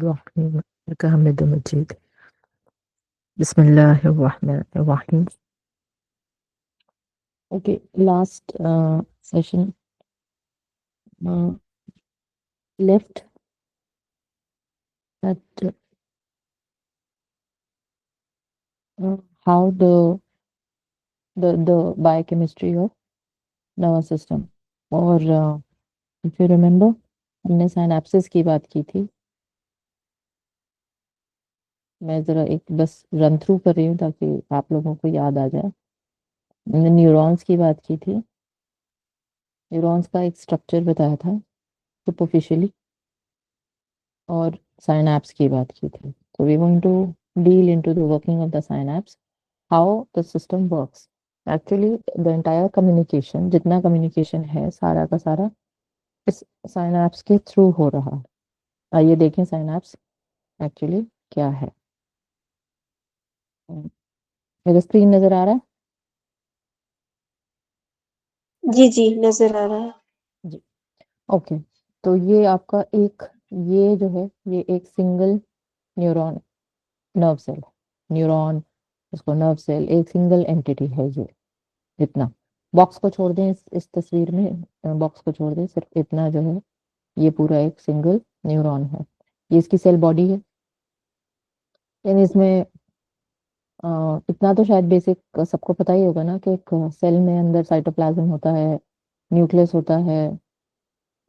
हमीद मजीद। बिस्मिल्लाहिर्रहमानिर्रहीम। Okay, last session left at how the biochemistry of nervous system, और if you remember हमने synapsis की बात की थी। मैं ज़रा एक बस रन थ्रू कर रही हूँ ताकि आप लोगों को याद आ जाए। हमने न्यूरॉन्स की बात की थी, न्यूरॉन्स का एक स्ट्रक्चर बताया था सुपरफिशियली, और साइनेप्स की बात की थी। So we're going to deal into the working of the synapse, how the system works. Actually the entire communication, जितना communication है सारा का सारा इस साइनेप्स के थ्रू हो रहा है। आइए देखें साइनेप्स एक्चुअली क्या है। मेरा स्क्रीन नजर आ रहा है? जी जी नजर आ रहा है जी, ओके। तो ये आपका एक, ये जो है ये एक single neuron nerve cell, neuron इसको नर्व सेल एक सिंगल एंटिटी है। ये इतना बॉक्स को छोड़ दें, इस तस्वीर में बॉक्स को छोड़ दें, सिर्फ इतना जो है ये पूरा एक सिंगल न्यूरॉन है। ये इसकी सेल बॉडी है। यानी इसमें इतना तो शायद बेसिक सबको पता ही होगा ना कि एक सेल में अंदर साइटोप्लाज्म होता है, न्यूक्लियस होता है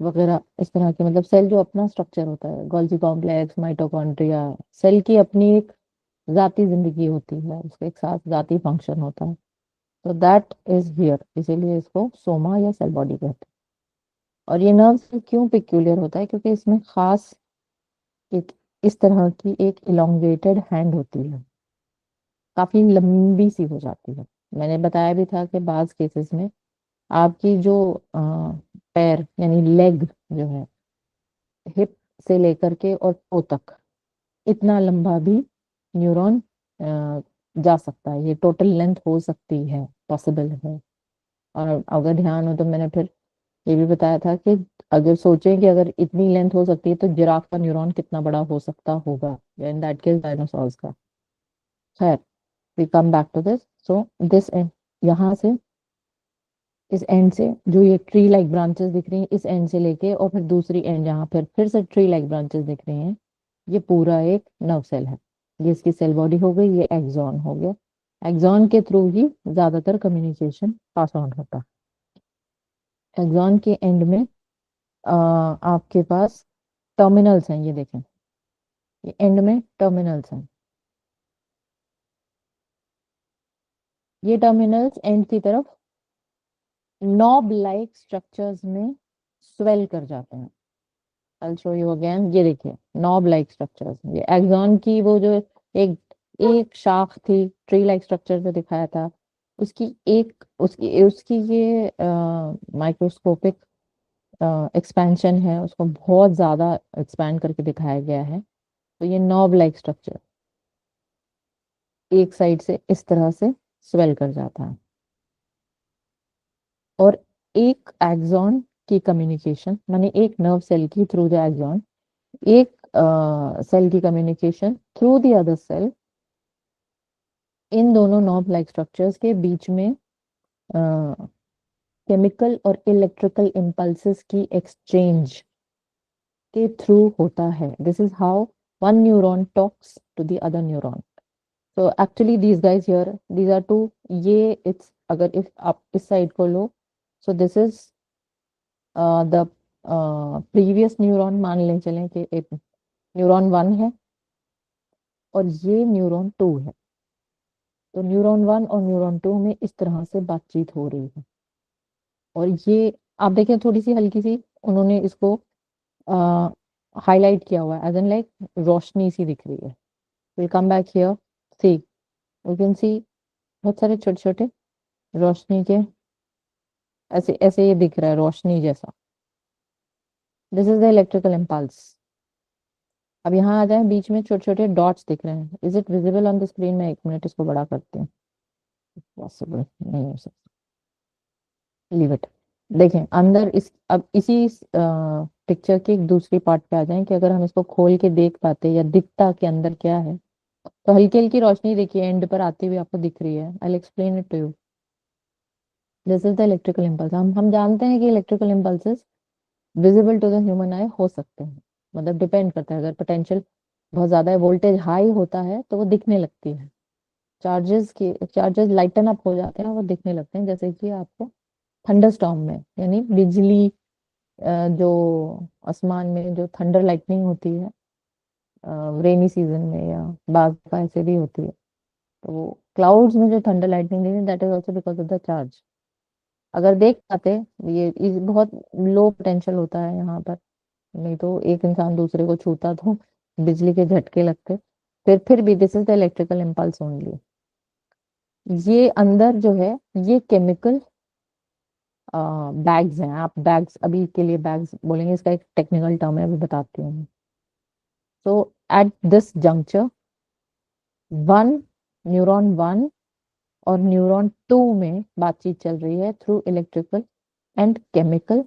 वगैरह, इस तरह के मतलब सेल जो अपना स्ट्रक्चर होता है, गोल्गी कॉम्प्लेक्स, माइटोकॉन्ड्रिया, सेल की अपनी एक जाती जिंदगी होती है, उसका एक साथ जाती फंक्शन होता है। तो दैट इज हियर, इसीलिए इसको सोमा या सेल बॉडी कहते हैं। और ये नर्व सेल क्यों पिक्यूलियर होता है? क्योंकि इसमें खास एक इस तरह की एक इलोंगेटेड हैंड होती है, काफी लंबी सी हो जाती है। मैंने बताया भी था कि बाज केसेस में आपकी जो पैर यानी लेग जो है, हिप से लेकर के और टो तक इतना लंबा भी न्यूरॉन जा सकता है। ये टोटल लेंथ हो सकती है, पॉसिबल है। और अगर ध्यान हो तो मैंने फिर ये भी बताया था कि अगर सोचें कि अगर इतनी लेंथ हो सकती है तो जिराफ का न्यूरॉन कितना बड़ा हो सकता होगा, इन दैट केस डायनासोर्स का। खैर, we come back to this. So this and, यहाँ से इस एंड से जो ये ट्री लाइक ब्रांचेस दिख रही हैं, इस एंड से लेके और फिर दूसरी एंड जहाँ फिर से ट्री लाइक ब्रांचेस दिख रही हैं, ये पूरा एक नर्व सेल है। ये इसकी सेल बॉडी हो गई, ये एक्सॉन हो गया। एक्सॉन के थ्रू ही ज्यादातर कम्युनिकेशन पास ऑन होता है। एक्सॉन के एंड में आपके पास टर्मिनल्स हैं, ये देखें, ये एंड में टर्मिनल्स हैं। ये टर्मिनल्स एंड की तरफ नॉब लाइक स्ट्रक्चर्स में स्वेल कर जाते हैं। I'll show you again। ये देखिए नॉब लाइक स्ट्रक्चर्स, ये एक्सॉन की वो जो एक एक शाख थी, ट्री लाइक स्ट्रक्चर जो दिखाया था, उसकी एक उसकी उसकी ये माइक्रोस्कोपिक एक्सपेंशन है, उसको बहुत ज्यादा एक्सपैंड करके दिखाया गया है। तो ये नॉब लाइक स्ट्रक्चर एक साइड से इस तरह से स्वेल कर जाता है। और एक एक्सॉन की कम्युनिकेशन माने एक नर्व सेल की थ्रू द एक्सॉन, एक सेल की communication through the other cell, इन दोनों नॉब लाइक स्ट्रक्चर्स के बीच में केमिकल और इलेक्ट्रिकल इम्पल्सेस की एक्सचेंज के थ्रू होता है। This is how one neuron talks to the other neuron. So actually these guys here, these are two, ये इट्स, अगर इफ आप इस साइड को लो, so this is the previous neuron, मान लें चलें कि एक न्यूरॉन 1 है और ये न्यूरॉन 2 है। तो न्यूरॉन 1 और न्यूरॉन 2 में इस तरह से बातचीत हो रही है। और ये आप देखें थोड़ी सी हल्की सी उन्होंने इसको हाईलाइट किया हुआ है, एज एन लाइक रोशनी सी दिख रही है। Will come back here, see you can see बहुत सारे छोटे छोटे रोशनी के ऐसे ऐसे ये दिख रहा है रोशनी जैसा। This is the electrical impulse. अब यहाँ आ जाए, बीच में छोटे छोटे डॉट्स दिख रहे हैं। Is it visible on the screen? में एक मिनट इसको बड़ा करती हूँ, पॉसिबल नहीं हो सकता, लीव इट। देखें अंदर इस, अब इसी पिक्चर के एक दूसरी पार्ट पे आ जाएं कि अगर हम इसको खोल के देख पाते या दिखता कि अंदर क्या है। तो हल्की हल्की रोशनी देखिए एंड पर आती हुई आपको दिख रही है। I explain it to you. This is the electrical impulse. हम जानते हैं कि electrical impulses visible to the human eye हो सकते हैं। मतलब डिपेंड करता है, अगर पोटेंशियल बहुत ज्यादा है, वोल्टेज हाई होता है तो वो दिखने लगती है। चार्जेस लाइटन अप हो जाते हैं, वो दिखने लगते हैं, जैसे कि आपको थंडरस्टॉर्म में, यानी बिजली जो आसमान में जो थंडर लाइटनिंग होती है रेनी सीजन में, या बाग का ऐसे भी होती है। तो वो क्लाउड्स में जो थंडर लाइटनिंग दिखती है, that is also because of the charge. अगर देख पाते, ये बहुत लो पोटेंशियल होता है यहाँ पर, नहीं तो एक इंसान दूसरे को छूता तो बिजली के झटके लगते। फिर भी this is the electrical impulse only. ये अंदर जो है ये केमिकल बैग्स हैं। आप बैग्स अभी के लिए बैग्स बोलेंगे, इसका एक टेक्निकल टर्म है, अभी बताती हूँ। तो at this juncture one neuron one और न्यूरॉन टू में बातचीत चल रही है through electrical and chemical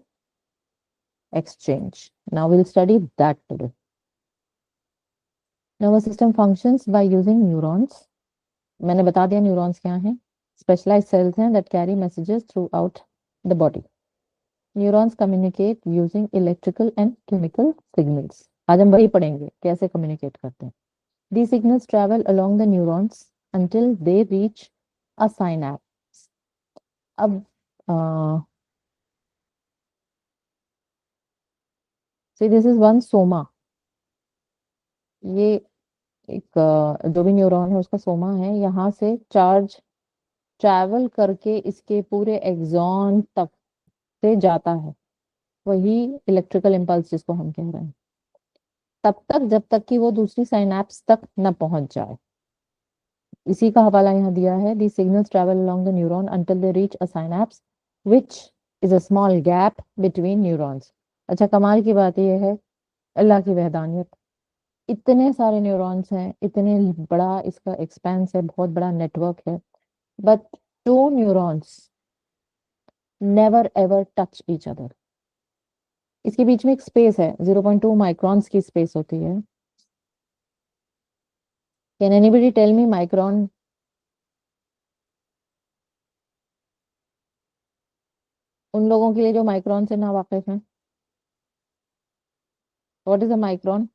exchange. Now we'll study that today. Nervous system functions by using neurons. मैंने बता दिया न्यूरॉन्स क्या हैं। स्पेशलाइज्ड सेल्स हैं that carry messages throughout the body. Neurons communicate using electrical and chemical signals. आज हम वही पढ़ेंगे कैसे communicate करते हैं। These signals travel along the neurons until they reach a synapse. अब see this is one soma. ये एक जो भी न्यूरॉन है उसका सोमा है। यहाँ से चार्ज ट्रैवल करके इसके पूरे एक्सॉन तक से जाता है, वही इलेक्ट्रिकल इम्पल्स जिसको हम कह रहे हैं। तब तक जब तक कि वो दूसरी साइनैप्स तक न पहुंच जाए। इसी का हवाला यहाँ दिया है। The signals travel along the neuron until they reach a synapse which is a small gap between neurons. अच्छा, कमाल की बात यह है, अल्लाह की वहदानियत, इतने सारे न्यूरॉन्स हैं, इतने बड़ा इसका एक्सपेंस है, बहुत बड़ा नेटवर्क है, but to neurons never ever touch each other. इसके बीच में एक स्पेस है, 0.2 माइक्रॉन्स की स्पेस होती है। Can anybody tell me micron? उन लोगों के लिए जो माइक्रॉन से ना वाकिफ हैं, what is a micron?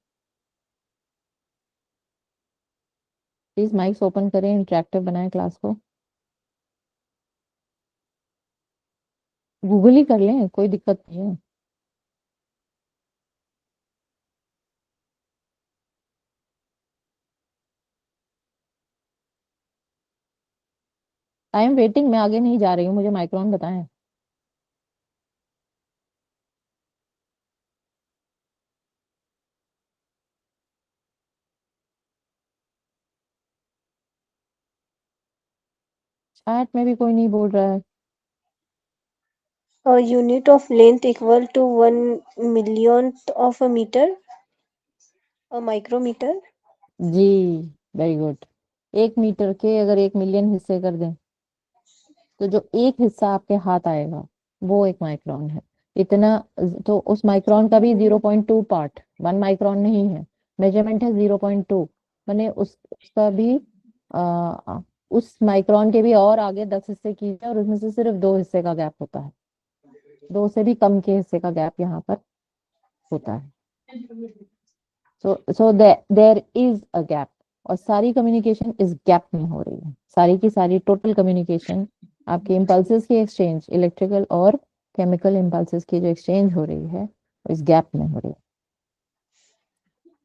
Please mics open करें, इंटरेक्टिव बनाएं क्लास को। गूगल ही कर लें, कोई दिक्कत नहीं है। आई एम वेटिंग, मैं आगे नहीं जा रही हूँ, मुझे माइक्रॉन बताएं। चैट में भी कोई नहीं बोल रहा है। A unit of length equal to 1 millionth of a meter, a micrometer. जी, वेरी गुड। 1 मीटर के अगर 1 मिलियन हिस्से कर दें, तो जो एक हिस्सा आपके हाथ आएगा वो एक माइक्रोन है। इतना, तो उस माइक्रोन का भी 0.2 पार्ट, 1 माइक्रोन नहीं है। मेजरमेंट है 0.2, मैंने उसका भी उस माइक्रोन के भी और आगे 10 हिस्से कीजिए और उसमें से सिर्फ 2 हिस्से का गैप होता है। 2 से भी कम के हिस्से का गैप यहाँ पर होता है। So there is a gap, और सारी कम्युनिकेशन इस गैप में हो रही है। सारी की सारी टोटल कम्युनिकेशन, आपके इम्पल्सेस की एक्सचेंज, इलेक्ट्रिकल और केमिकल इम्पल्सेस की जो एक्सचेंज हो रही है वो इस गैप में हो रही है।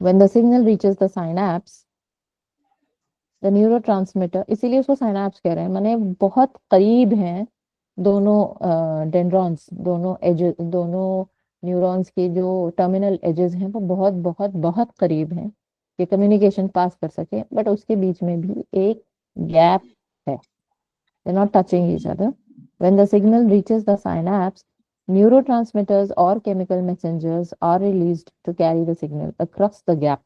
When the signal reaches the synapse the neurotransmitter, इसीलिए उसको साइनैप्स कह रहे हैं, माने बहुत करीब हैं दोनों डेंड्रॉन्स, दोनों एजेस, दोनों न्यूरॉन्स के जो टर्मिनल एजेस हैं वो बहुत बहुत बहुत करीब हैं कि कम्युनिकेशन पास कर सके, बट उसके बीच में भी एक गैप है। They're not touching each other. When the signal reaches the synapse, neurotransmitters or chemical messengers are released to carry the signal across the gap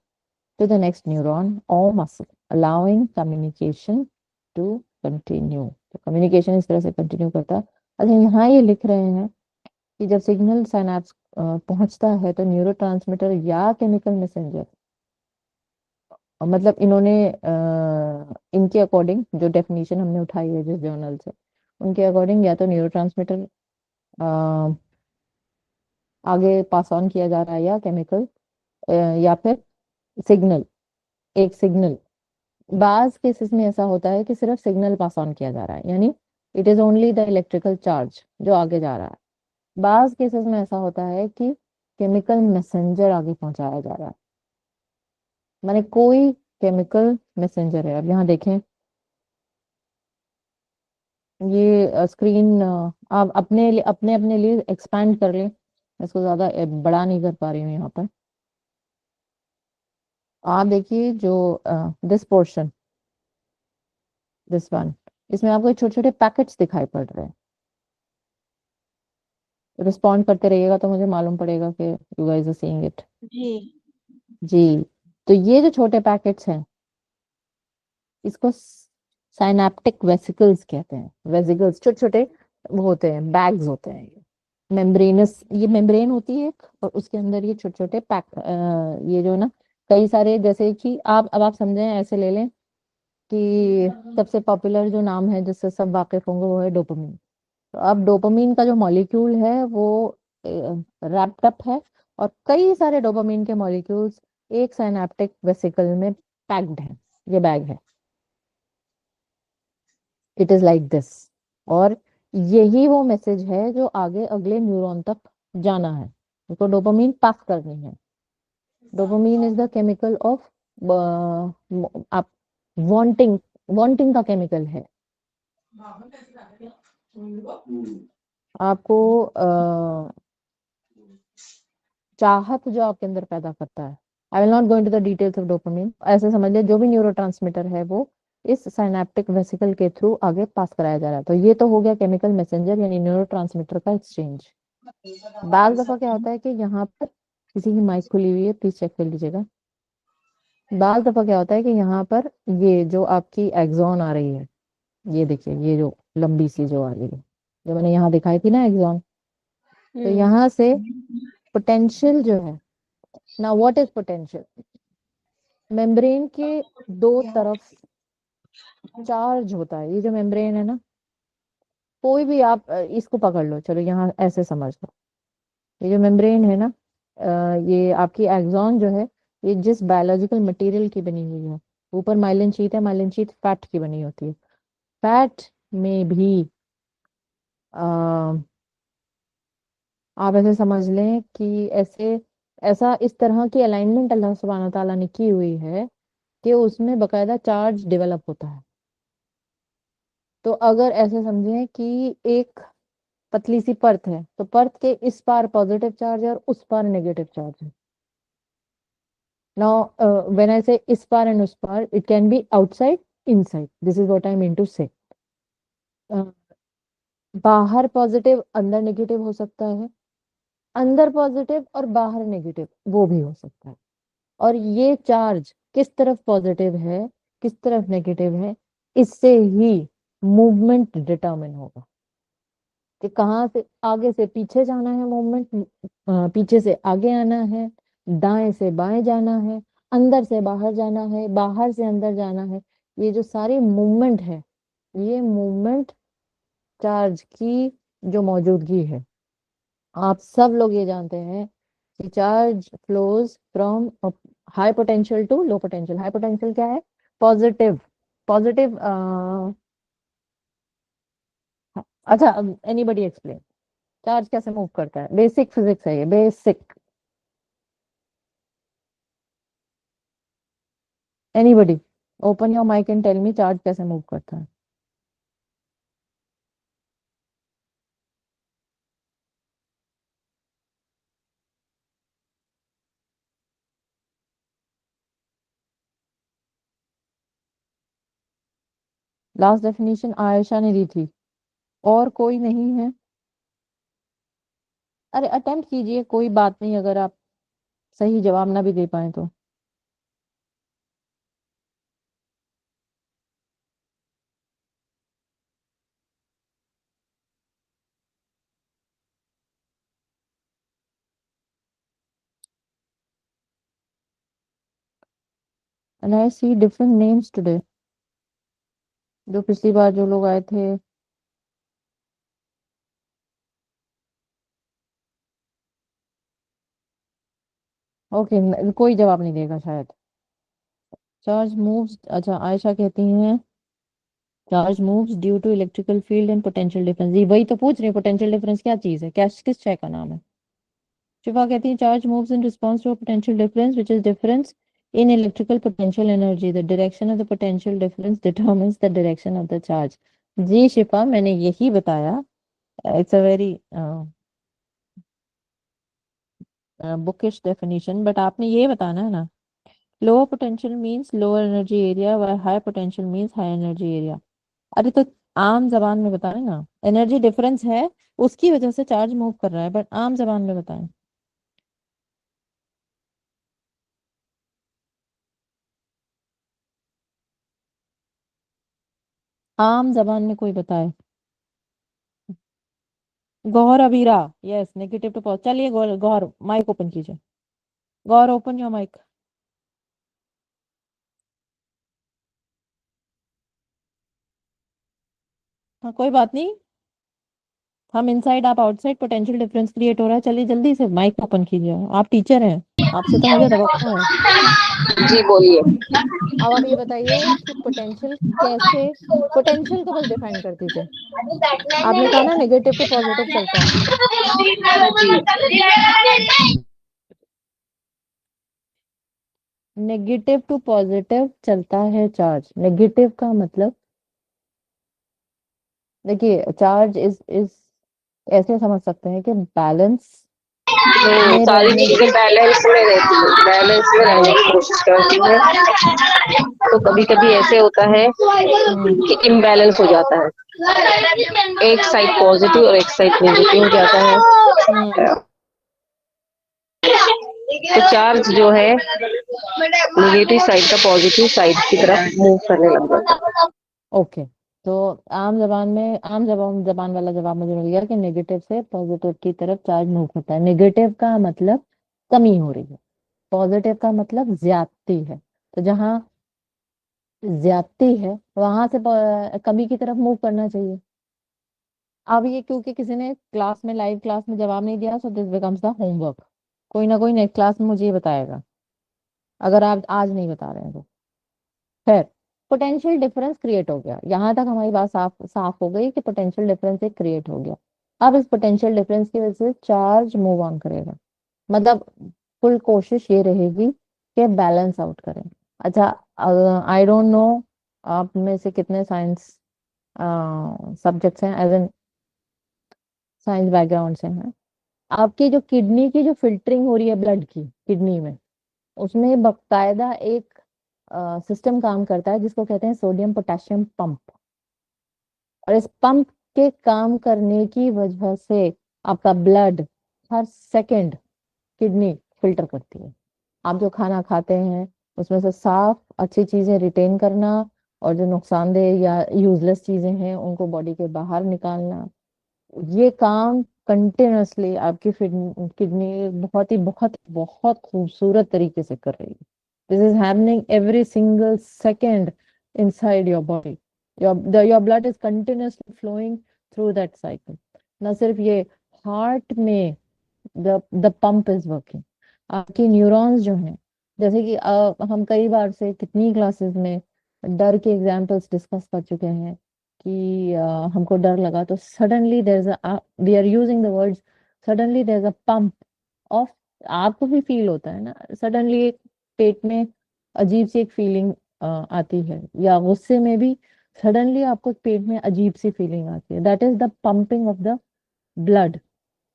to the next neuron or muscle, allowing communication to continue. तो communication इस तरह से continue करता है। अच्छा, यहाँ ये लिख रहे हैं कि जब सिग्नल साइनेप्स पहुंचता है तो न्यूरोट्रांसमीटर या केमिकल मैसेंजर, मतलब इन्होंने इनके अकॉर्डिंग जो डेफिनेशन हमने उठाई है जिस जर्नल से, उनके अकॉर्डिंग या तो न्यूरोट्रांसमीटर आगे पास ऑन किया जा रहा है, या केमिकल, या फिर सिग्नल, एक सिग्नल। बाज केसेस में ऐसा होता है कि सिर्फ सिग्नल पास ऑन किया जा रहा है, यानी it is only the electrical charge जो आगे जा रहा है। बाज केसेस में ऐसा होता है कि केमिकल मैसेंजर आगे पहुंचाया जा रहा है, माने कोई केमिकल मैसेंजर है। अब यहाँ देखें, ये स्क्रीन आप अपने अपने लिए एक्सपैंड कर लें, मैं इसको ज्यादा बड़ा नहीं कर पा रही हूँ यहाँ पर। आप देखिए जो दिस पोर्शन, दिस वन, इसमें आपको छोटे छोटे पैकेट्स दिखाई पड़ रहे हैं। रिस्पॉन्ड करते रहिएगा तो मुझे मालूम पड़ेगा कि you guys are seeing it. जी। जी। तो ये जो छोटे पैकेट्स हैं, इसको साइनेप्टिक वेसिकल्स कहते हैं। वेसिकल्स छोटे छोटे वो होते हैं, बैग्स होते हैं। मेम्ब्रेनस, ये मेम्ब्रेन होती है एक, और उसके अंदर ये छोटे छोटे पैक, ये जो ना, कई सारे, जैसे कि आप, अब आप समझें, ऐसे ले लें कि सबसे पॉपुलर जो नाम है जिससे सब वाकिफ होंगे वो है डोपामिन। तो अब डोपामिन का जो मॉलिक्यूल है वो रैप्ड अप है, और कई सारे डोपामिन के मॉलिक्यूल्स एक साइनेप्टिक वेसिकल में पैक्ड हैं। ये बैग है, इट इज लाइक दिस। और यही वो मैसेज है जो आगे अगले न्यूरॉन तक जाना है, उसको डोपामिन पास करनी है। Dopamine is the chemical of, आप वांटिंग, वांटिंग का केमिकल है। आपको चाहत जो आपके अंदर पैदा करता है। I will not go into the details of dopamine. ऐसे समझ ले जो भी न्यूरोट्रांसमीटर है वो इस साइनेप्टिक वेसिकल के थ्रू आगे पास कराया जा रहा है। तो ये तो हो गया केमिकल मैसेंजर यानी न्यूरोट्रांसमीटर का एक्सचेंज। बार दफा क्या होता है कि यहाँ पर, किसी की माइक खुली हुई है, प्लीज चेक कर लीजिएगा। बार दफा क्या होता है कि यहाँ पर ये जो आपकी एक्सॉन आ रही है, ये देखिए, ये जो लंबी सी जो आ रही है, जो मैंने यहाँ दिखाई थी ना एक्सॉन, तो हम्म। यहाँ से पोटेंशियल जो है ना, व्हाट इज पोटेंशियल, मेम्ब्रेन के दो तरफ चार्ज होता है। ये जो मेम्ब्रेन है ना, कोई भी आप इसको पकड़ लो, चलो यहाँ ऐसे समझ लो, ये जो मेम्ब्रेन है ना, ये आपकी एक्सॉन जो है, ये जिस बायोलॉजिकल मटेरियल की बनी हुई है, ऊपर माइलिन शीट है, माइलिन शीट फैट की बनी होती है। फैट में भी आ, आप ऐसे समझ लें कि ऐसे, ऐसा इस तरह की अलाइनमेंट अल्लाह सुब्हान ताला ने की हुई है कि उसमें बकायदा चार्ज डेवलप होता है। तो अगर ऐसे समझें कि एक पतली सी परत है, तो परत के इस पार पॉजिटिव चार्ज है और उस पार नेगेटिव चार्ज है। नाउ व्हेन आई से इस पार एंड उस पार, it can be outside, inside, this is what I mean to say. बाहर पॉजिटिव अंदर नेगेटिव हो सकता है, अंदर पॉजिटिव और बाहर नेगेटिव वो भी हो सकता है। और ये चार्ज किस तरफ पॉजिटिव है, किस तरफ नेगेटिव है, इससे ही मूवमेंट डिटरमिन होगा कि कहाँ से आगे से पीछे जाना है मूवमेंट, पीछे से आगे आना है, दाएं से बाएं जाना है, अंदर से बाहर जाना है, बाहर से अंदर जाना है। ये जो सारी मूवमेंट है, ये मूवमेंट चार्ज की जो मौजूदगी है। आप सब लोग ये जानते हैं कि charge flows from high potential to low potential. High potential क्या है? पॉजिटिव। पॉजिटिव, अच्छा, एनीबडी एक्सप्लेन चार्ज कैसे मूव करता है? बेसिक फिजिक्स है ये, basic. Anybody open your mike and tell me charge कैसे मूव करता है। लास्ट डेफिनेशन आयशा ने दी थी, और कोई नहीं है? अरे अटेम्प्ट कीजिए, कोई बात नहीं अगर आप सही जवाब ना भी दे पाए तो। And I see different names today. जो पिछली बार जो लोग आए थे, ओके, कोई जवाब नहीं देगा शायद। चार्ज मूव्स, अच्छा आयशा कहती हैं charge moves due to electrical field and potential difference. जी वही तो पूछ रही हूँ, पोटेंशियल डिफरेंस क्या चीज है, क्या किस शय का नाम है। शिफा कहती है charge moves in response to potential difference which is difference in electrical potential energy, the direction of the potential difference determines the direction of the charge. जी शिफा, मैंने यही बताया। It's a very bookish definition, but आपने ये बताना है ना, lower potential means lower energy area व high potential means high energy area. अरे तो आम जबान में बताएं ना, एनर्जी डिफरेंस है उसकी वजह से चार्ज मूव कर रहा है, बट आम जबान में बताएं। आम जबान में कोई बताए। Gauhar Abira, yes, negative to positive. चलिए गौर, गौर माइक ओपन कीजिए। Gaur open your mike. हाँ कोई बात नहीं, हम इनसाइड आप आउटसाइड, पोटेंशियल डिफरेंस क्रिएट हो रहा है। चलिए जल्दी से माइक ओपन कीजिए, आप टीचर हैं, आपसे तो मुझे तो है। जी बोलिए। अब आप ये बताइए कि पोटेंशियल कैसे, पोटेंशियल को बस डिफाइन कर दीजिए। आपने कहा ना नेगेटिव टू पॉजिटिव चलता है। नेगेटिव टू पॉजिटिव चलता है चार्ज। नेगेटिव का मतलब, देखिए चार्ज इज ऐसे समझ सकते हैं कि बैलेंस तो में सारी रहने चीजें की। बैलेंस में रहती है, बैलेंस में रहने की कोशिश करती है। तो कभी कभी ऐसे होता है हम्म। कि इम्बैलेंस हो जाता है, एक साइड पॉजिटिव और एक साइड नेगेटिव हो जाता हम्म। है। तो चार्ज जो है नेगेटिव साइड का पॉजिटिव साइड की तरफ मूव करने लग जाता है। ओके, तो आम जबान में, आम जबान जबान वाला जवाब मुझे मिल गया कि नेगेटिव से पॉजिटिव की तरफ चार्ज मूव होता है। नेगेटिव का मतलब कमी हो रही है, पॉजिटिव का मतलब ज्यादती है। तो जहाँ ज्यादती है वहां से कमी की तरफ मूव करना चाहिए। अब ये क्योंकि किसी ने क्लास में, लाइव क्लास में जवाब नहीं दिया, so this becomes the homework. कोई ना कोई नेक्स्ट क्लास में मुझे ये बताएगा, अगर आप आज नहीं बता रहे हैं तो। खैर, पोटेंशियल डिफरेंस क्रिएट हो गया, यहाँ तक हमारी बात साफ साफ हो गई कि पोटेंशियल डिफरेंस एक क्रिएट हो गया। अब इस पोटेंशियल डिफरेंस की वजह से चार्ज मूव ऑन करेगा, मतलब फुल कोशिश ये रहेगी कि बैलेंस आउट करें। अच्छा, आई डोंट नो आप में से कितने साइंस सब्जेक्ट्स हैं, एज एन साइंस बैकग्राउंड से हैं। आपकी जो किडनी की जो फिल्टरिंग हो रही है ब्लड की किडनी में, उसमें बकायदा एक सिस्टम काम करता है जिसको कहते हैं सोडियम पोटेशियम पंप। और इस पंप के काम करने की वजह से आपका ब्लड हर सेकंड किडनी फिल्टर करती है। आप जो खाना खाते हैं उसमें से साफ अच्छी चीजें रिटेन करना, और जो नुकसानदेह या यूजलेस चीजें हैं उनको बॉडी के बाहर निकालना, ये काम कंटिन्यूअसली आपकी किडनी बहुत ही बहुत बहुत खूबसूरत तरीके से कर रही है। This is happening every single second inside your body. Your blood is continuously flowing through that cycle. न सिर्फ ये, हार्ट में द पंप इज वर्किंग। आपकी न्यूरॉन्स जो हैं, जैसे कि हम कई बार से कितनी क्लासेस में डर के एग्जाम्पल्स डिस्कस कर चुके हैं कि हमको डर लगा तो suddenly there is a, we are using the words, suddenly there is a pump off. आपको भी फील होता है ना सडनली, एक पेट में अजीब सी एक फीलिंग आती है, या गुस्से में भी सडनली आपको पेट में अजीब सी फीलिंग आती है, that is the pumping of the blood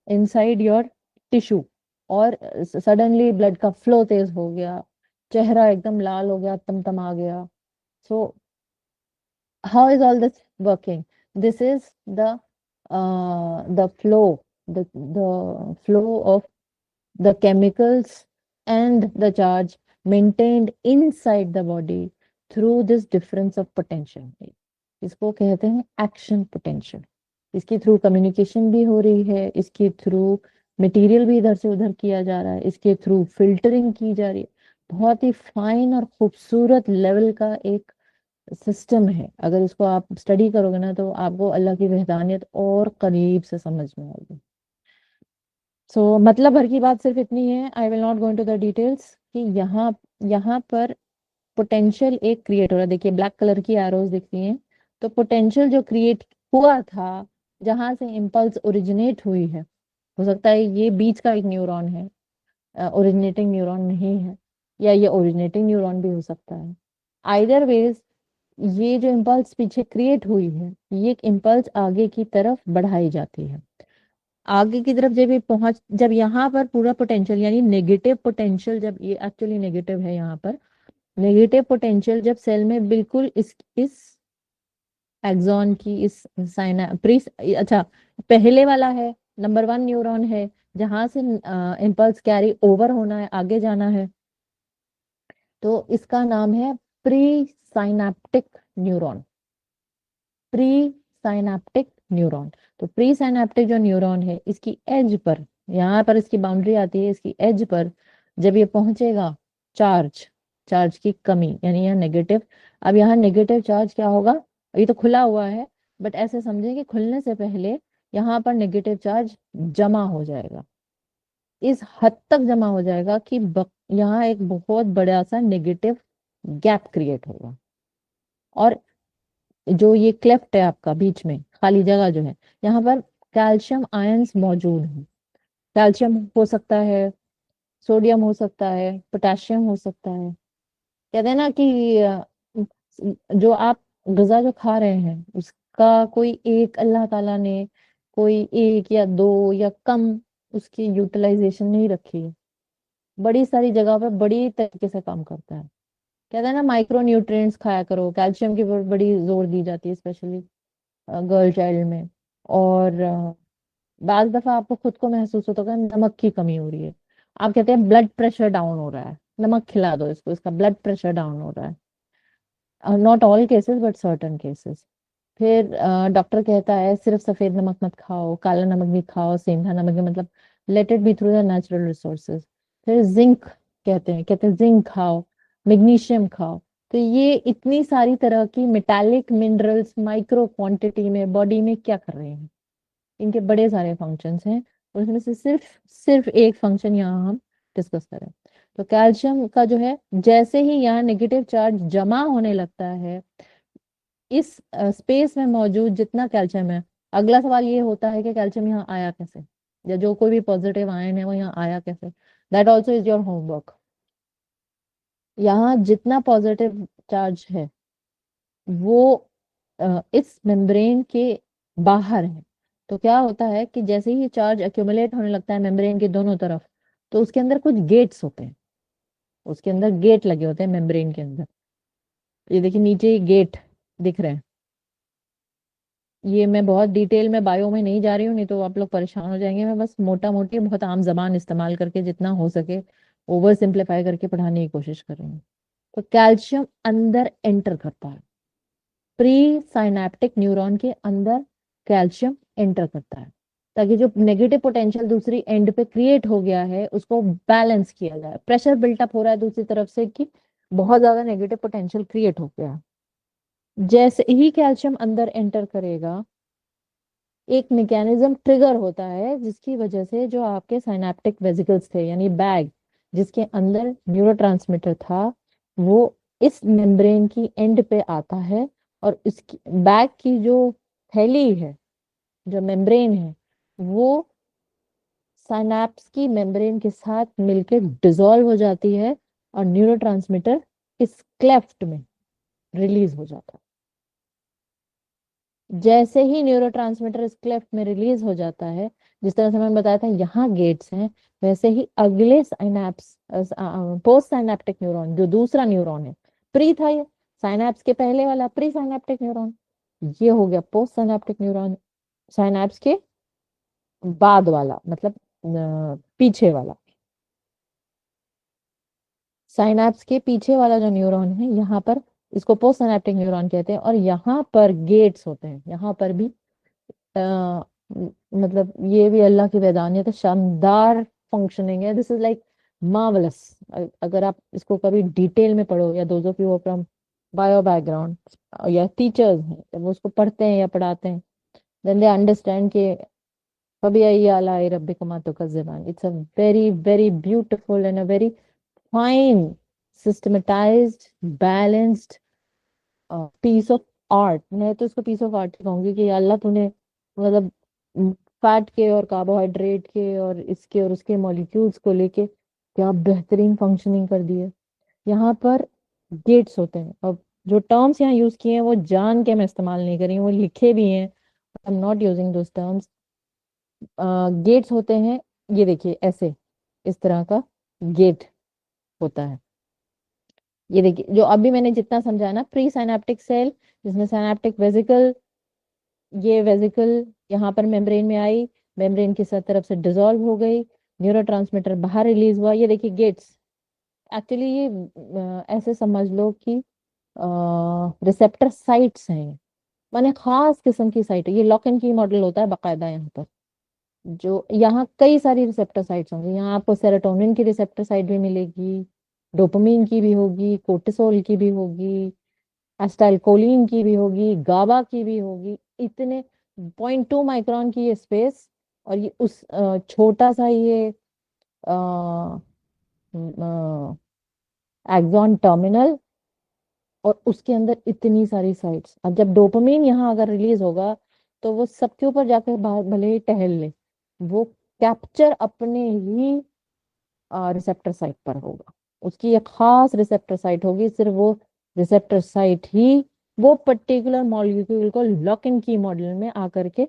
inside your tissue. और सडनली ब्लड का फ्लो तेज हो गया, चेहरा एकदम लाल हो गया, तमतमा गया। सो how is all this working? This is the flow, the flow of the chemicals and the charge maintained inside the body through this difference of potential। इसको कहते हैं एक्शन पोटेंशियल। इसके थ्रू कम्युनिकेशन भी हो रही है, इसके थ्रू मटेरियल भी इधर से उधर किया जा रहा है, इसके थ्रू फिल्टरिंग की जा रही है। बहुत ही फाइन और खूबसूरत लेवल का एक सिस्टम है। अगर इसको आप स्टडी करोगे ना तो आपको अल्लाह की वहदानियत और करीब से समझ में आएगी। मतलब भर की बात सिर्फ इतनी है, I will not go into the details, कि यहाँ यहाँ पर पोटेंशियल एक क्रिएट हो रहा है। देखिए ब्लैक कलर की एरोज दिख रही हैं, तो पोटेंशियल जो क्रिएट हुआ था, जहां से इम्पल्स ओरिजिनेट हुई है, हो सकता है ये बीच का एक न्यूरॉन है, ओरिजिनेटिंग न्यूरॉन नहीं है, या ये ओरिजिनेटिंग न्यूरॉन भी हो सकता है। आइदर वेज ये जो इम्पल्स पीछे क्रिएट हुई है, ये इम्पल्स आगे की तरफ बढ़ाई जाती है। आगे की तरफ जब यहाँ पर पूरा पोटेंशियल यानी नेगेटिव पोटेंशियल, जब ये एक्चुअली नेगेटिव है, यहाँ पर नेगेटिव पोटेंशियल जब सेल में बिल्कुल इस एक्सॉन की इस साइना प्री अच्छा पहले वाला है, नंबर 1 न्यूरॉन है, जहां से इम्पल्स कैरी ओवर होना है, आगे जाना है, तो इसका नाम है pre synaptic neuron. Pre synaptic neuron. तो प्री साइनेप्टिक जो न्यूरॉन है, इसकी एज पर, यहाँ पर इसकी बाउंड्री आती है, इसकी एज पर जब ये पहुंचेगा, चार्ज चार्ज की कमी यानी यहाँ नेगेटिव। अब यहाँ नेगेटिव चार्ज क्या होगा, ये तो खुला हुआ है, बट ऐसे समझें कि खुलने से पहले यहाँ पर नेगेटिव चार्ज जमा हो जाएगा। इस हद तक जमा हो जाएगा कि यहाँ एक बहुत बड़ा सा नेगेटिव गैप क्रिएट होगा। और जो ये क्लेफ्ट है आपका बीच में खाली जगह जो है, यहाँ पर कैल्शियम आयंस मौजूद हैं। कैल्शियम हो सकता है, सोडियम हो सकता है, पोटेशियम हो सकता है। कहते हैं ना कि जो आप गजा जो खा रहे हैं, उसका कोई एक अल्लाह ताला ने कोई एक या दो या कम उसकी यूटिलाइजेशन नहीं रखी है, बड़ी सारी जगह पर बड़ी तरीके से काम करता है। कहते हैं ना माइक्रो न्यूट्रिएंट्स खाया करो, कैल्शियम की बड़ी जोर दी जाती है स्पेशली गर्ल चाइल्ड में। और बाज दफा आपको खुद को महसूस होता है नमक की कमी हो रही है, आप कहते हैं ब्लड प्रेशर डाउन हो रहा है, नमक खिला दो इसको, इसका ब्लड प्रेशर डाउन हो रहा है। Not all cases but certain cases. फिर डॉक्टर कहता है सिर्फ सफेद नमक मत खाओ, काला नमक भी खाओ, सेंधा नमक भी, मतलब let it be through the natural resources. फिर जिंक कहते हैं जिंक खाओ, मैग्नीशियम खाओ। तो ये इतनी सारी तरह की मेटालिक मिनरल्स माइक्रो क्वांटिटी में बॉडी में क्या कर रहे हैं, इनके बड़े सारे फंक्शंस हैं, और उसमें से सिर्फ सिर्फ एक फंक्शन यहाँ हम डिस्कस करें। तो कैल्शियम का जो है, जैसे ही यहाँ नेगेटिव चार्ज जमा होने लगता है इस स्पेस में मौजूद जितना कैल्शियम है, अगला सवाल ये होता है कि कैल्शियम यहाँ आया कैसे, या जो कोई भी पॉजिटिव आयन है वो यहाँ आया कैसे। That also is your homework. यहाँ जितना पॉजिटिव चार्ज है वो इस मेम्ब्रेन के बाहर है। तो क्या होता है कि जैसे ही चार्ज एक्यूमुलेट होने लगता है मेम्ब्रेन के दोनों तरफ, तो उसके अंदर कुछ गेट्स होते हैं, उसके अंदर गेट लगे होते हैं मेम्ब्रेन के अंदर। ये देखिए नीचे गेट दिख रहे हैं। ये मैं बहुत डिटेल में बायो में नहीं जा रही हूँ, नहीं तो आप लोग परेशान हो जाएंगे। मैं बस मोटा मोटी बहुत आम जबान इस्तेमाल करके जितना हो सके ओवर सिंप्लीफाई करके पढ़ाने की कोशिश कर रही हूँ। तो कैल्शियम अंदर एंटर करता है, प्री साइनेप्टिक न्यूरॉन के अंदर कैल्शियम एंटर करता है, ताकि जो नेगेटिव पोटेंशियल दूसरी एंड पे क्रिएट हो गया है उसको बैलेंस किया जाए। प्रेशर बिल्टअप हो रहा है दूसरी तरफ से कि बहुत ज्यादा नेगेटिव पोटेंशियल क्रिएट हो गया है। जैसे ही कैल्शियम अंदर एंटर करेगा, एक मैकेनिज्म ट्रिगर होता है जिसकी वजह से जो आपके साइनेप्टिक वेसिकल्स थे, यानी बैग जिसके अंदर न्यूरोट्रांसमीटर था, वो इस मेम्ब्रेन की एंड पे आता है, और इसकी बैग की जो थैली है, जो मेम्ब्रेन है, वो साइनेप्स की मेम्ब्रेन के साथ मिलकर डिसॉल्व हो जाती है, और न्यूरोट्रांसमीटर इस क्लेफ्ट में रिलीज हो जाता है। जैसे ही न्यूरोट्रांसमीटर इस क्लेफ्ट में रिलीज हो जाता है, जिस तरह से मैंने बताया था यहाँ गेट्स हैं, वैसे ही अगले साइनेप्स पोस्ट साइनेप्टिक न्यूरॉन जो दूसरा न्यूरॉन है, प्री था ये, साइनेप्स के पहले वाला प्री साइनेप्टिक न्यूरॉन, ये हो गया पोस्ट साइनेप्टिक न्यूरॉन। साइनेप्स के बाद वाला मतलब पीछे वाला, साइनेप्स के पीछे वाला जो न्यूरॉन है यहाँ पर, इसको पोस्ट साइनेप्टिक न्यूरॉन कहते हैं। और यहाँ पर गेट्स होते हैं, यहाँ पर भी मतलब ये भी अल्लाह की वैदानियत है, शानदार फंक्शनिंग है। This is like marvellous. अगर आप इसको कभी डिटेल में पढ़ो, या those of you from bio background या टीचर्स हैं, जब वो उसको पढ़ते हैं या पढ़ाते हैं, देन दे अंडरस्टैंड कि फबियाई अला रब्बिकुमा तुकज़्ज़िबान। It's a very very beautiful and a very fine systematised balanced piece of art. मैं तो इसको पीस ऑफ आर्ट कहूंगी कि अल्लाह तूने मतलब फैट के और कार्बोहाइड्रेट के और इसके और उसके मॉलिक्यूल्स को लेके क्या बेहतरीन फंक्शनिंग कर दी है। यहाँ पर गेट्स होते हैं, अब जो टर्म्स यहाँ यूज किए हैं वो जान के मैं इस्तेमाल नहीं करी हूँ, वो लिखे भी हैं, I am not using those terms. Gates होते हैं, ये देखिए ऐसे, इस तरह का गेट होता है। ये देखिए जो अभी मैंने जितना समझाया ना, प्री साइनेप्टिक सेल जिसमें साइनेप्टिक वेसिकल, ये वेसिकल यहाँ पर मेम्ब्रेन में आई, मेम्ब्रेन की तरफ से डिसॉल्व हो गई, न्यूरोट्रांसमीटर बाहर रिलीज हुआ। ये देखिए गेट्स, एक्चुअली ये ऐसे समझ लो कि रिसेप्टर साइट्स हैं, माने खास किस्म की साइट है। ये लॉक एंड की मॉडल होता है बाकायदा यहाँ पर, जो यहाँ कई सारी रिसेप्टर साइट्स होंगी। यहाँ आपको सेरोटोनिन की रिसेप्टर साइट भी मिलेगी, डोपामिन की भी होगी, कोर्टिसोल की भी होगी, एस्टाइलकोलिन की भी होगी, गाबा की भी होगी। इतने 0.2 माइक्रोन की ये स्पेस, और ये उस छोटा सा ये एक्सॉन टर्मिनल, और उसके अंदर इतनी सारी साइट्स। अब जब डोपामिन यहाँ अगर रिलीज होगा तो वो सबके ऊपर जाकर बाहर भले ही टहल ले, वो कैप्चर अपने ही रिसेप्टर साइट पर होगा। उसकी एक खास रिसेप्टर साइट होगी, सिर्फ वो रिसेप्टर साइट ही वो पर्टिकुलर मॉलिक्यूल को लॉक इन की मॉडल में आकर के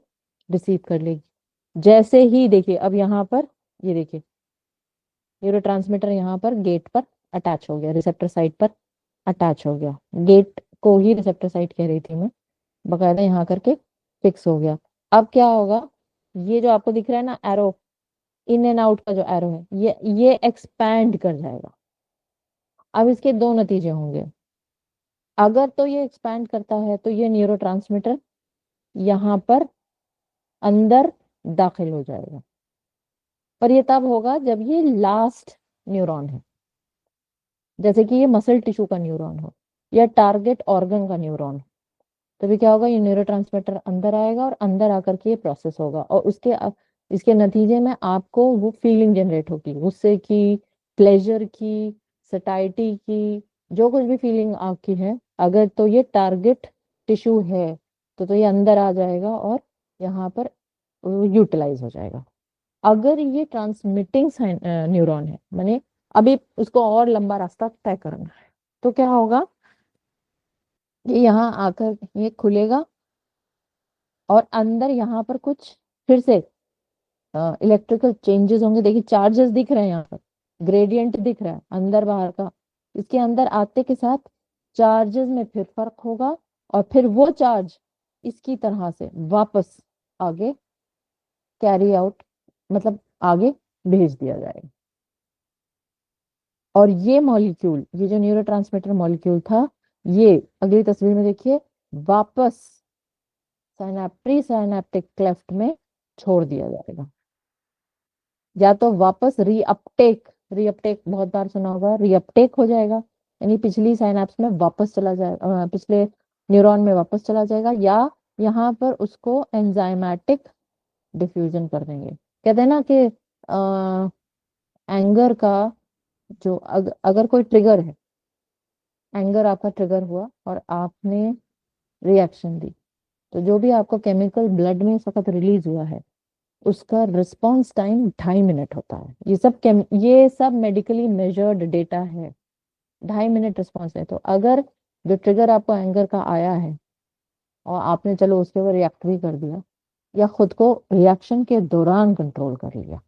रिसीव कर लेगी। जैसे ही देखिए अब यहाँ पर, ये देखिए न्यूरोट्रांसमीटर यहाँ पर गेट पर अटैच हो गया, रिसेप्टर साइट पर अटैच हो गया। गेट को ही रिसेप्टर साइट कह रही थी मैं, बकायदा यहाँ करके फिक्स हो गया। अब क्या होगा, ये जो आपको दिख रहा है ना एरो, इन एंड आउट का जो एरो है, ये एक्सपैंड कर जाएगा। अब इसके दो नतीजे होंगे। अगर तो ये एक्सपैंड करता है तो ये न्यूरोट्रांसमीटर यहाँ पर अंदर दाखिल हो जाएगा, पर ये तब होगा जब ये लास्ट न्यूरॉन है, जैसे कि ये मसल टिश्यू का न्यूरॉन हो या टारगेट ऑर्गन का न्यूरॉन हो। तभी क्या होगा, ये न्यूरोट्रांसमीटर अंदर आएगा और अंदर आकर के ये प्रोसेस होगा, और इसके नतीजे में आपको वो फीलिंग जनरेट होगी, गुस्से की, प्लेजर की, सटाइटी की, जो कुछ भी फीलिंग आपकी है। अगर तो ये टारगेट टिश्यू है तो ये अंदर आ जाएगा और यहाँ पर यूटिलाइज हो जाएगा। अगर ये ट्रांसमिटिंग न्यूरॉन है, माने अभी उसको और लंबा रास्ता तय करना है, तो क्या होगा, ये यहाँ आकर ये खुलेगा और अंदर यहाँ पर कुछ फिर से इलेक्ट्रिकल चेंजेस होंगे। देखिए चार्जेस दिख रहे हैं यहाँ पर, ग्रेडियंट दिख रहा है अंदर बाहर का। इसके अंदर आते के साथ चार्जेस में फिर फर्क होगा, और फिर वो चार्ज इसकी तरह से वापस आगे कैरी आउट, मतलब आगे भेज दिया जाएगा। और ये मॉलिक्यूल, ये जो न्यूरोट्रांसमीटर मॉलिक्यूल था, ये अगली तस्वीर में देखिए वापस प्री साइनेप्टिक क्लेफ्ट में छोड़ दिया जाएगा। या तो वापस रीअपटेक, रीअपटेक बहुत बार सुना होगा, रीअपटेक हो जाएगा, यानी पिछली साइनेप्स में वापस चला जाएगा, पिछले न्यूरॉन में वापस चला जाएगा, या यहाँ पर उसको एंजाइमेटिक डिफ्यूजन कर देंगे। कहते हैं ना कि एंगर का जो अगर कोई ट्रिगर है, एंगर आपका ट्रिगर हुआ और आपने रिएक्शन दी, तो जो भी आपका केमिकल ब्लड में इस वक्त रिलीज हुआ है, उसका रिस्पॉन्स टाइम 2.5 मिनट होता है। ये सब मेडिकली मेजर्ड डेटा है। 2.5 मिनट रिस्पॉन्स है। तो अगर जो ट्रिगर आपको एंगर का आया है और आपने चलो उसके ऊपर रिएक्ट भी कर दिया, या खुद को रिएक्शन के दौरान कंट्रोल कर लिया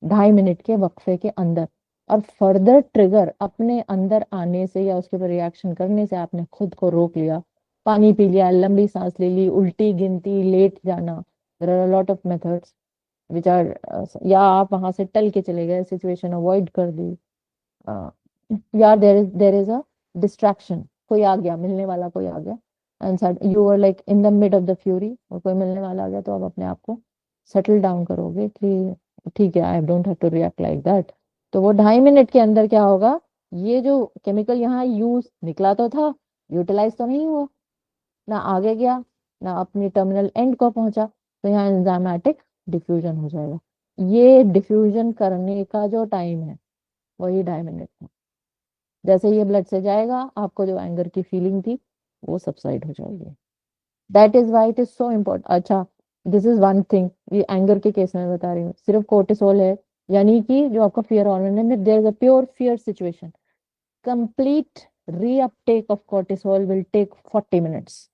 2.5 मिनट के वक्फे के अंदर, और फर्दर ट्रिगर अपने अंदर आने से या उसके ऊपर रिएक्शन करने से आपने खुद को रोक लिया, पानी पी लिया, लंबी सांस ले ली, उल्टी गिनती, लेट जाना, there are lot of methods which are, या आप वहां से टल के चले गए, सिचुएशन अवॉइड कर दी, या देर इज अ डिस्ट्रैक्शन, कोई आ गया, मिलने वाला कोई आ गया, and you are like in the mid of the fury, और कोई मिलने वाला आ गया, तो आप अपने आप को सेटल डाउन करोगे कि ठीक है, I don't have to react like that. तो वो 2.5 मिनट के अंदर क्या होगा, ये जो केमिकल यहाँ यूज निकला तो था, यूटिलाइज तो नहीं हुआ, ना आगे गया ना अपनी टर्मिनल एंड को पहुंचा, तो यहाँ एंजाइमेटिक डिफ्यूजन हो जाएगा। ये डिफ्यूजन करने का जो टाइम है वही 2.5 मिनट था। जैसे ये ब्लड से जाएगा, आपको जो एंगर की फीलिंग थी वो सबसाइड हो जाएगी। That is why it is so important. अच्छा, दिस इज वन थिंग, ये एंगर के केस में बता रही हूँ, सिर्फ कोर्टिसोल है, यानी कि जो आपका फियर हार्मोन है, there is a pure fear situation, complete reuptake of cortisol will take 40 minutes.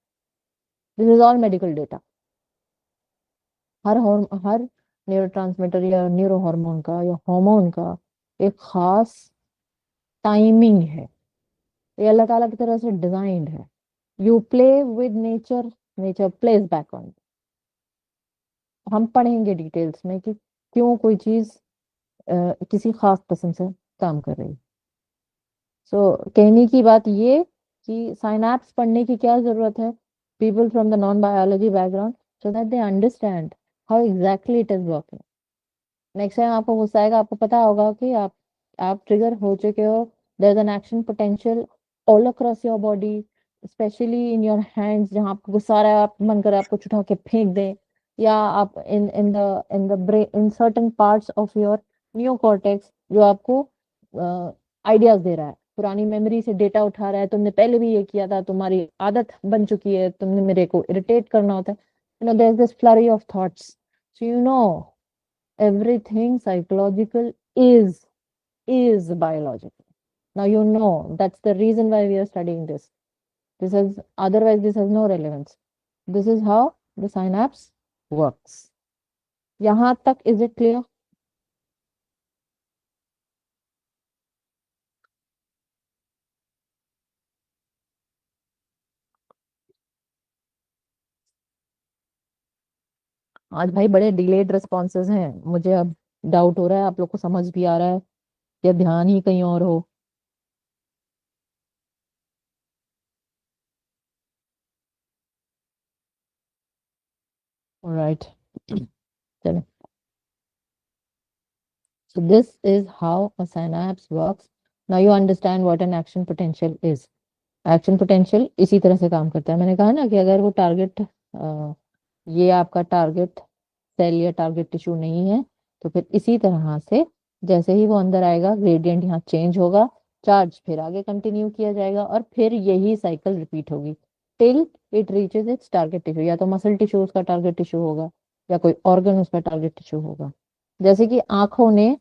This is all medical data. Her neurotransmitter या न्यूरो हार्मोन का या हार्मोन का एक खास टाइमिंग है, ये अल्लाह ताला की तरह से डिजाइंड है। You play with nature, nature plays back on. हम पढ़ेंगे डिटेल्स में कि क्यों कोई चीज किसी खास किस्म से काम कर रही। कहने की बात ये कि साइनैप्स पढ़ने की क्या जरूरत है, people from the non biology background, so that they understand how exactly it is working. Next time आपको गुस्सा आएगा, आपको पता होगा कि आप ट्रिगर हो चुके हो। There is an action potential all across your body, specially in your hands, जहाँ आपको गुस्सा आ रहा है, आप मन कर आपको उठा के फेंक दें, या आप in the brain, in certain parts of your neocortex, जो आपको आइडियाज दे रहा है, पुरानी मेमोरी से डेटा उठा रहा है, तुमने पहले भी ये किया था, तुम्हारी आदत बन चुकी है, तुमने मेरे को इरिटेट करना होता है, there is this flurry of thoughts. So everything psychological is biological. Now you know that's the reason why we are studying this. This is, otherwise this has no relevance. This is how the synapse works. यहाँ तक is it clear? आज भाई बड़े delayed responses हैं, मुझे अब doubt हो रहा है आप लोग को समझ भी आ रहा है या ध्यान ही कहीं और हो। राइट, चलो। So this is how a synapse works. Now you understand what an action potential is. Action potential इसी तरह से काम करता है। मैंने कहा ना कि अगर वो टारगेट, ये आपका टारगेट सेल या टारगेट टिश्यू नहीं है, तो फिर इसी तरह से जैसे ही वो अंदर आएगा, ग्रेडियंट यहाँ चेंज होगा, चार्ज फिर आगे कंटिन्यू किया जाएगा, और फिर यही साइकिल रिपीट होगी till it reaches it's target tissue. या तो मसल टिश्यू उसका टारगेट टिश्यू होगा, या कोई ऑर्गन उसका टारगेट टिश्यू होगा। जैसे कि आंखों ने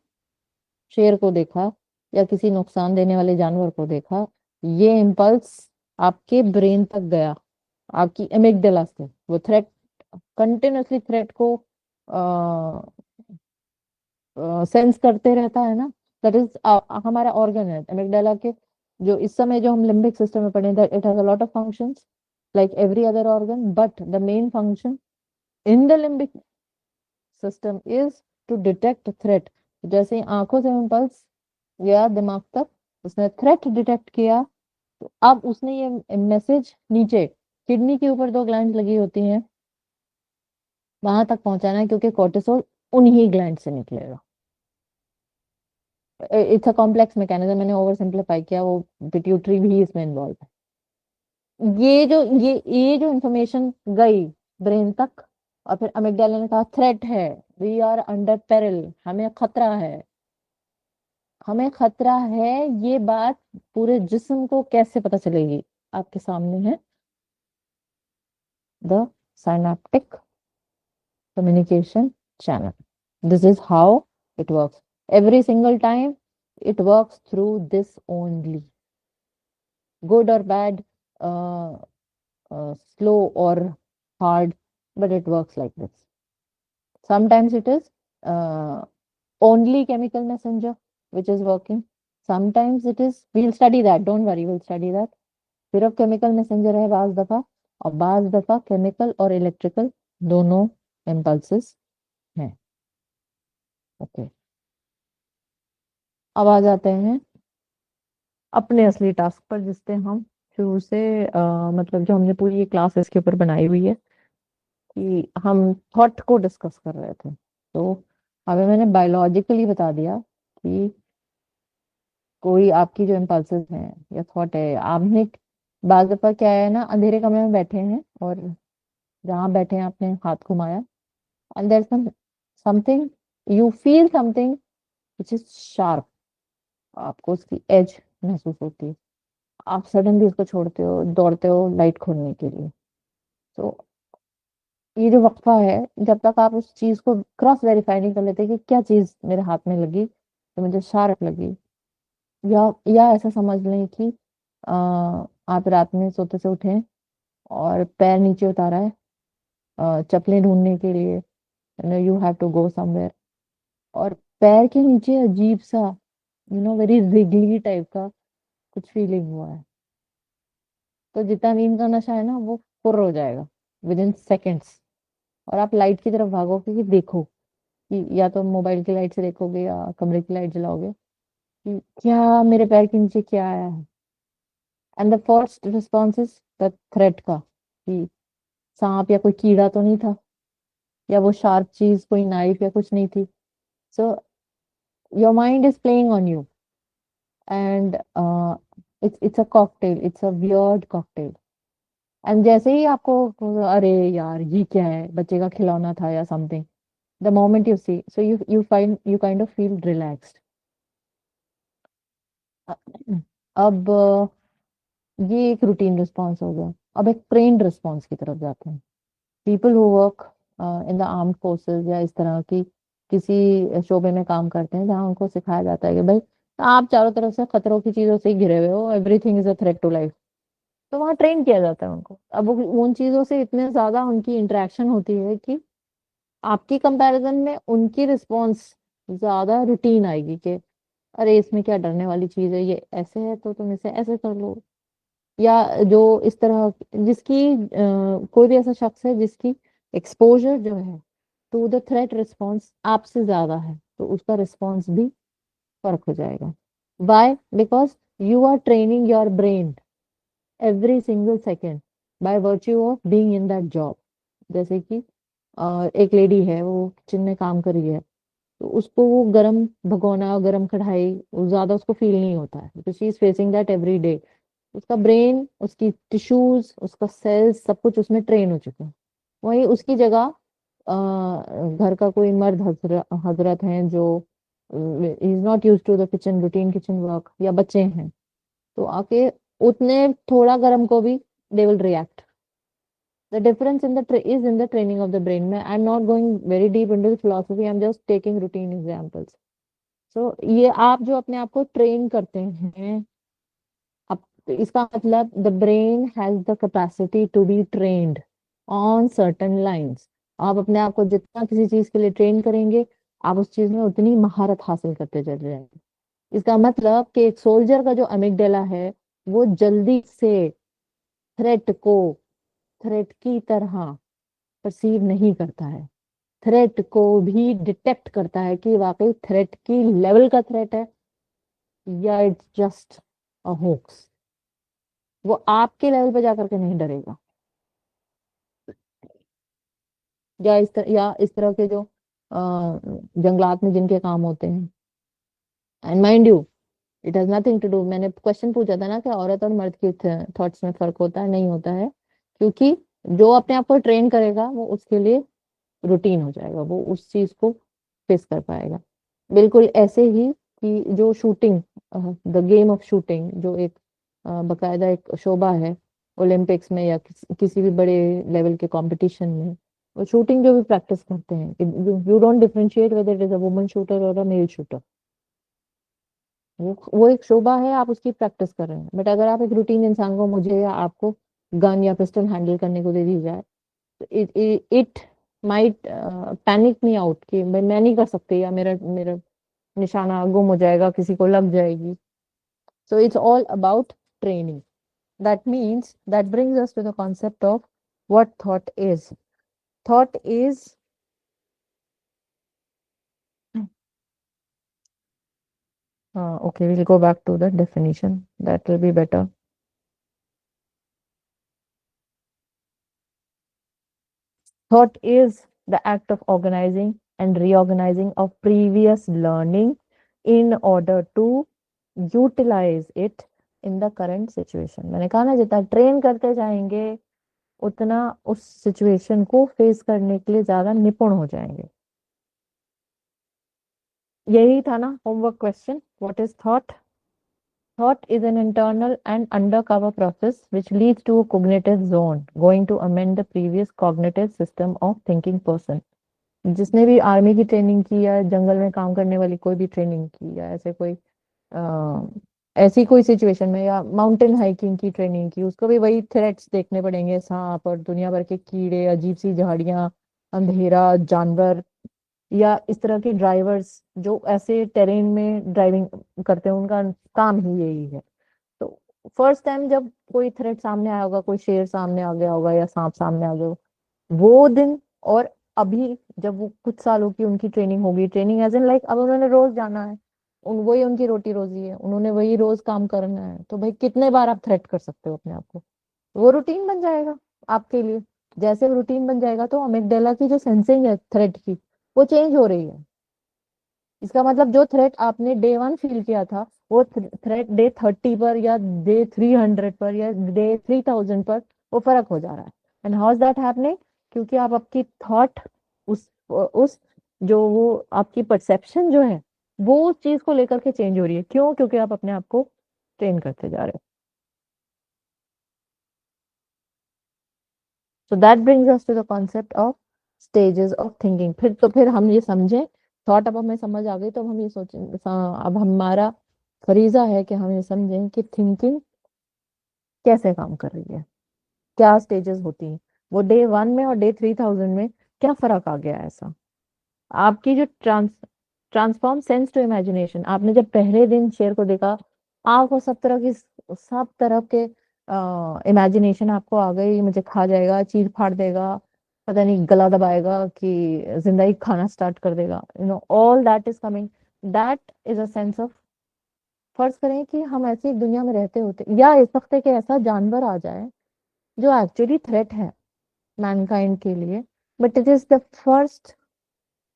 शेर को देखा या किसी नुकसान देने वाले जानवर को देखा, ये इम्पल्स आपके ब्रेन तक गया, आपकी एमिगडाला से, वो थ्रेट, कंटिन्यूअसली थ्रेट को सेंस करते रहता है ना। दैट इज हमारा ऑर्गन है एमिगडाला के, जो इस समय जो हम लिम्बिक सिस्टम में पढ़े, that it has a lot of functions like every other organ, but the main function in the limbic system is to detect threat. जैसे ही आंखों से इम्पल्स गया दिमाग तक, उसने थ्रेट डिटेक्ट किया, तो अब उसने ये मैसेज नीचे किडनी के ऊपर 2 ग्लैंड लगी होती हैं, वहां तक पहुंचाना है, क्योंकि कोर्टिसोल उन्हीं ग्लैंड से निकलेगा। इट्स अ कॉम्प्लेक्स मैकेनिज्म, मैंने ओवर सिंप्लीफाई किया, वो पिट्यूटरी भी इसमें इन्वॉल्व है। ये जो इंफॉर्मेशन गई ब्रेन तक, और फिर अमिगडाला ने कहा थ्रेट है, वी आर अंडर पेरिल, हमें खतरा है, हमें खतरा है। ये बात पूरे जिस्म को कैसे पता चलेगी? आपके सामने है the synaptic communication channel. This is how it works. Every single time it works through this only. Good or bad, uh, slow or hard, but it works like this. Sometimes it is uh, only chemical messenger which is working. Sometimes it is, we'll study that, don't worry, we'll study that. सिर्फ chemical messenger है बाज दफा, और बाज दफा chemical और electrical दोनों impulses हैं। ओके, अब आ जाते हैं अपने असली टास्क पर, जिससे हम शुरू से मतलब जो हमने पूरी ये क्लास इसके ऊपर बनाई हुई है कि हम थॉट को डिस्कस कर रहे थे। तो हमें मैंने बायोलॉजिकली बता दिया कि कोई आपकी जो इम्पल्सेस हैं या थॉट है, आपने बाज दफा क्या है ना, अंधेरे कमरे में बैठे हैं और जहाँ बैठे हैं आपने हाथ घुमाया, and there something, you feel something which is sharp, आपको उसकी एज महसूस होती है, आप सडनली उसको छोड़ते हो, दौड़ते हो लाइट खोलने के लिए। तो ये जो वक्फा है, जब तक आप उस चीज को क्रॉस वेरीफाई नहीं कर लेते कि क्या चीज मेरे हाथ में लगी तो मुझे शार्प लगी, या ऐसा समझ लें कि आप रात में सोते से उठे और पैर नीचे उतारा है चप्पलें ढूंढने के लिए, you have to go somewhere, और पैर के नीचे अजीब सा वेरी रिगली टाइप का कुछ फीलिंग हुआ है, तो जितना नींद का नशा है ना वो फुर्र हो जाएगा विद इन सेकेंड्स, और आप लाइट की तरफ भागोगे कि देखो, कि या तो मोबाइल की लाइट से देखोगे या कमरे की लाइट जलाओगे कि क्या मेरे पैर के नीचे क्या आया है। And the first response is the threat का, कि सांप या कोई कीड़ा तो नहीं था, या वो शार्प चीज कोई नाइफ या कुछ नहीं थी। So your mind is playing on you, and it's a cocktail, it's a weird cocktail. And जैसे ही आपको अरे यार ये क्या है, बच्चे का खिलौना था या something, the moment you see, so you find, you kind of feel relaxed. अब ये एक रूटीन रिस्पॉन्स हो गया। अब एक ट्रेन्ड रिस्पॉन्स की तरफ जाते हैं। People who work in the armed forces या इस तरह की किसी शोबे में काम करते हैं जहाँ उनको सिखाया जाता है कि भाई आप चारों तरफ से खतरों की चीजों से ही घिरे हुए हो, everything is a threat to life, तो वहाँ ट्रेन किया जाता है उनको। अब उन चीजों से इतने ज्यादा उनकी इंटरेक्शन होती है कि आपकी कंपैरिजन में उनकी रिस्पॉन्स ज्यादा रूटीन आएगी कि अरे इसमें क्या डरने वाली चीज है, ये ऐसे है तो तुम इसे ऐसे कर लो। या जो इस तरह जिसकी कोई भी ऐसा शख्स है जिसकी एक्सपोजर जो है टू द थ्रेट रिस्पॉन्स आपसे ज्यादा है, तो उसका रिस्पॉन्स भी फर्क हो जाएगा। Why? Because you are training your brain every single second by virtue of being in that job. जैसे कि एक लेडी है, वो किचन में काम कर रही है, तो उसको वो गरम भगोना, गरम कढ़ाई वो ज्यादा उसको फील नहीं होता है, because she is facing that every day. उसका ब्रेन, उसकी टिश्यूज, उसका सेल्स, सब कुछ उसमें ट्रेन हो चुके हैं। वहीं उसकी जगह घर का कोई मर्द हजरत हैं जो is not use to the kitchen routine, kitchen work, या बच्चे हैं, तो आके उतने थोड़ा गर्म को भी they will react. The difference in the is in the training of the brain. मैं I am not going very deep into the philosophy, I am just taking routine examples. So ये आप जो अपने आप को ट्रेन करते हैं, अब इसका मतलब the brain has the capacity to be trained on certain lines. आप अपने आप को जितना किसी चीज के लिए ट्रेन करेंगे, आप उस चीज में उतनी महारत हासिल करते चले जाएंगे। इसका मतलब कि एक सोल्जर का जो अमिगडाला है वो जल्दी से थ्रेट को थ्रेट की तरह परसीव नहीं करता है, थ्रेट को भी डिटेक्ट करता है कि वाकई थ्रेट की लेवल का थ्रेट है या इट्स जस्ट अ होक्स। वो आपके लेवल पे जाकर के नहीं डरेगा। या इस तरह के जो जंगलात में जिनके काम होते हैं, and mind you it has nothing to do, मैंने क्वेश्चन पूछा था ना कि औरत और मर्द के थॉट्स में फर्क होता है, नहीं होता है, क्योंकि जो अपने आप को ट्रेन करेगा वो उसके लिए रूटीन हो जाएगा, वो उस चीज को फेस कर पाएगा। बिल्कुल ऐसे ही कि जो shooting, the game of shooting, जो एक बकायदा एक शोबा है ओलंपिक्स में या किसी भी बड़े लेवल के कंपटीशन में, वो शूटिंग जो भी प्रैक्टिस करते हैं, you don't differentiate whether it is a woman shooter और अ मेल शूटर। वो एक शोभा है, आप उसकी प्रैक्टिस कर रहे हैं। बट अगर आप एक रूटीन इंसान को, मुझे या आपको गन या पिस्टल हैंडल करने को दे दी जाए, तो it might panic me out कि मैं नहीं कर सकती, या मेरा मेरा निशाना गुम हो जाएगा, किसी को लग जाएगी। So it's all about training. That means that brings us to the concept of what thought is. Thought is okay, we'll go back to the definition, that will be better. Thought is the act of organizing and reorganizing of previous learning in order to utilize it in the current situation. मैंने कहा ना, जितना train करते जाएंगे उतना उस situation को face करने के लिए ज्यादा निपुण हो जाएंगे। यही था ना homework question, what is thought? Thought is an internal and undercover process which leads to a cognitive zone going to amend the previous cognitive system of thinking person। जिसने भी आर्मी की ट्रेनिंग की या जंगल में काम करने वाली कोई भी ट्रेनिंग की या ऐसे कोई ऐसी कोई सिचुएशन में या माउंटेन हाइकिंग की ट्रेनिंग की, उसको भी वही थ्रेट्स देखने पड़ेंगे, सांप और दुनिया भर के कीड़े, अजीब सी झाड़ियां, अंधेरा, जानवर, या इस तरह के ड्राइवर्स जो ऐसे टेरेन में ड्राइविंग करते हैं, उनका काम ही यही है। तो फर्स्ट टाइम जब कोई थ्रेट सामने आया होगा, कोई शेर सामने आ गया होगा या सांप सामने आ गया होगा, वो दिन और अभी जब वो कुछ सालों की उनकी ट्रेनिंग होगी, ट्रेनिंग एज इन लाइक अब उन्होंने रोज जाना है, वही उनकी रोटी रोजी है, उन्होंने वही रोज काम करना है, तो भाई कितने बार आप थ्रेट कर सकते हो अपने आप को? वो रूटीन बन जाएगा आपके लिए। जैसे रूटीन बन जाएगा तो अमिगडाला की जो सेंसिंग है थ्रेट की, वो चेंज हो रही है। इसका मतलब जो थ्रेट आपने डे 1 फील किया था, वो थ्रेट डे 30 पर या डे 300 पर या डे 3000 पर वो फर्क हो जा रहा है। And how is that happening? क्योंकि आप आपकी थॉट, उस जो वो आपकी परसेप्शन जो है, वो उस चीज को लेकर के चेंज हो रही है। क्यों? क्योंकि आप अपने आप को ट्रेन करते जा रहे हो। So that brings us to the concept of stages of thinking. फिर हम ये समझें, थॉट अब हमें समझ आ गई, तो हम ये सोचें, अब हमारा फरीजा है कि हम ये समझें कि थिंकिंग कैसे काम कर रही है, क्या स्टेजेस होती हैं, वो डे 1 में और डे 3000 में क्या फर्क आ गया है ऐसा। आपकी जो ट्रांसफॉर्म सेंस टू इमेजिनेशन, आपने जब पहले दिन शेर को देखा, आपको सब तरह के इमेजिनेशन आपको आ गई, मुझे खा जाएगा, चीर फाड़ देगा, पता नहीं गला दबाएगा कि जिंदगी खाना स्टार्ट कर देगा, all that is coming. That is a sense of, फर्ज करें कि हम ऐसी एक दुनिया में रहते होते, या इस वक्त एक ऐसा जानवर आ जाए जो एक्चुअली थ्रेट है मैनकाइंड के लिए, but it is the first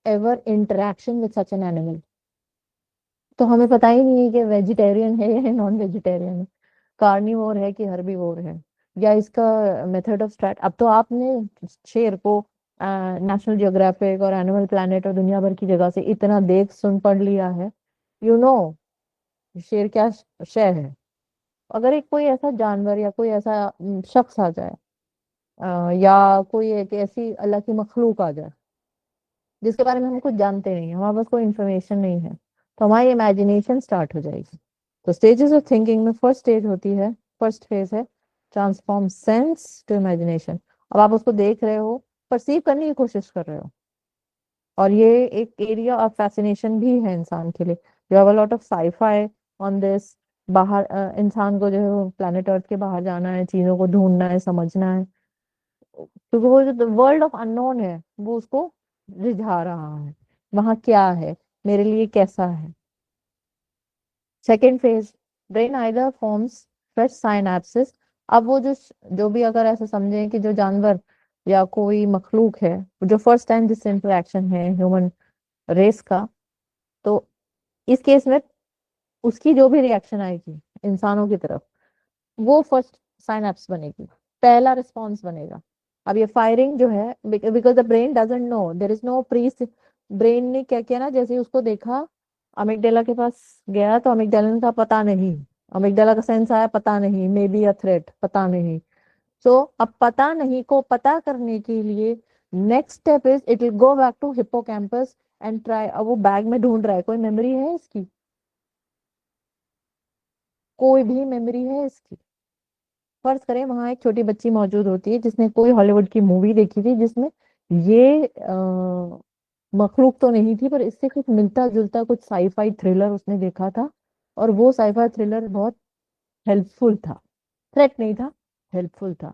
ever interaction with such an animal. तो हमें पता ही नहीं है कि वेजिटेरियन है या नॉन वेजिटेरियन है, कार्निवोर है कि हर्बीवोर है, या इसका मेथड ऑफ स्टार्ट। अब तो आपने शेर को नेशनल जियोग्राफिक और एनिमल प्लैनेट और दुनिया भर की जगह से इतना देख सुन पढ़ लिया है, यू नो शेर क्या शय है। अगर एक कोई ऐसा जानवर या कोई ऐसा शख्स आ जाए, या कोई एक ऐसी अल्लाह की मखलूक आ जाए जिसके बारे में हम कुछ जानते नहीं है, हमारे पास कोई इन्फॉर्मेशन नहीं है, तो हमारी इमेजिनेशन स्टार्ट हो जाएगी। तो स्टेजेस ऑफ थिंकिंग में फर्स्ट स्टेज होती है, फर्स्ट फेज है ट्रांसफॉर्म सेंस टू इमेजिनेशन। अब आप उसको देख रहे हो, परसीव करने की कोशिश कर रहे हो, और ये एक एरिया ऑफ फैसिनेशन भी है इंसान के लिए। You have a lot of scifi on this. बाहर इंसान को जो है वो प्लेनेट अर्थ के बाहर जाना है, चीजों को ढूंढना है, समझना है, क्योंकि वो जो वर्ल्ड ऑफ अननोन है वो उसको रिझा रहा है। वहां क्या है, मेरे लिए कैसा है। Second phase, brain either forms fresh synapses. अब वो जो भी अगर ऐसा समझें कि जो जानवर या कोई मखलूक है, जो फर्स्ट टाइम जिससे इंटरेक्शन है ह्यूमन रेस का, तो इस केस में उसकी जो भी रिएक्शन आएगी इंसानों की तरफ, वो फर्स्ट साइनेप्स बनेगी, पहला रिस्पॉन्स बनेगा। अब ये फायरिंग जो है, because the brain doesn't know, there is no pre. ब्रेन ने क्या किया ना, जैसे ही उसको देखा, अमिगडाला के पास गया, तो अमिगडाला का पता नहीं, अमिगडाला का सेंस आया पता नहीं, मे बी अ थ्रेट, पता नहीं। सो अब पता नहीं को पता करने के लिए next step is it will go back to hippocampus and try. अब वो बैग में ढूंढ रहा है, कोई मेमोरी है इसकी, कोई भी मेमोरी है इसकी? फर्ज करें वहां एक छोटी बच्ची मौजूद होती है जिसने कोई हॉलीवुड की मूवी देखी थी जिसमें ये मखलूक तो नहीं थी, पर इससे कुछ मिलता जुलता कुछ साईफाई थ्रिलर उसने देखा था, और वो साईफाई थ्रिलर बहुत हेल्पफुल था, थ्रेट नहीं था, हेल्पफुल था।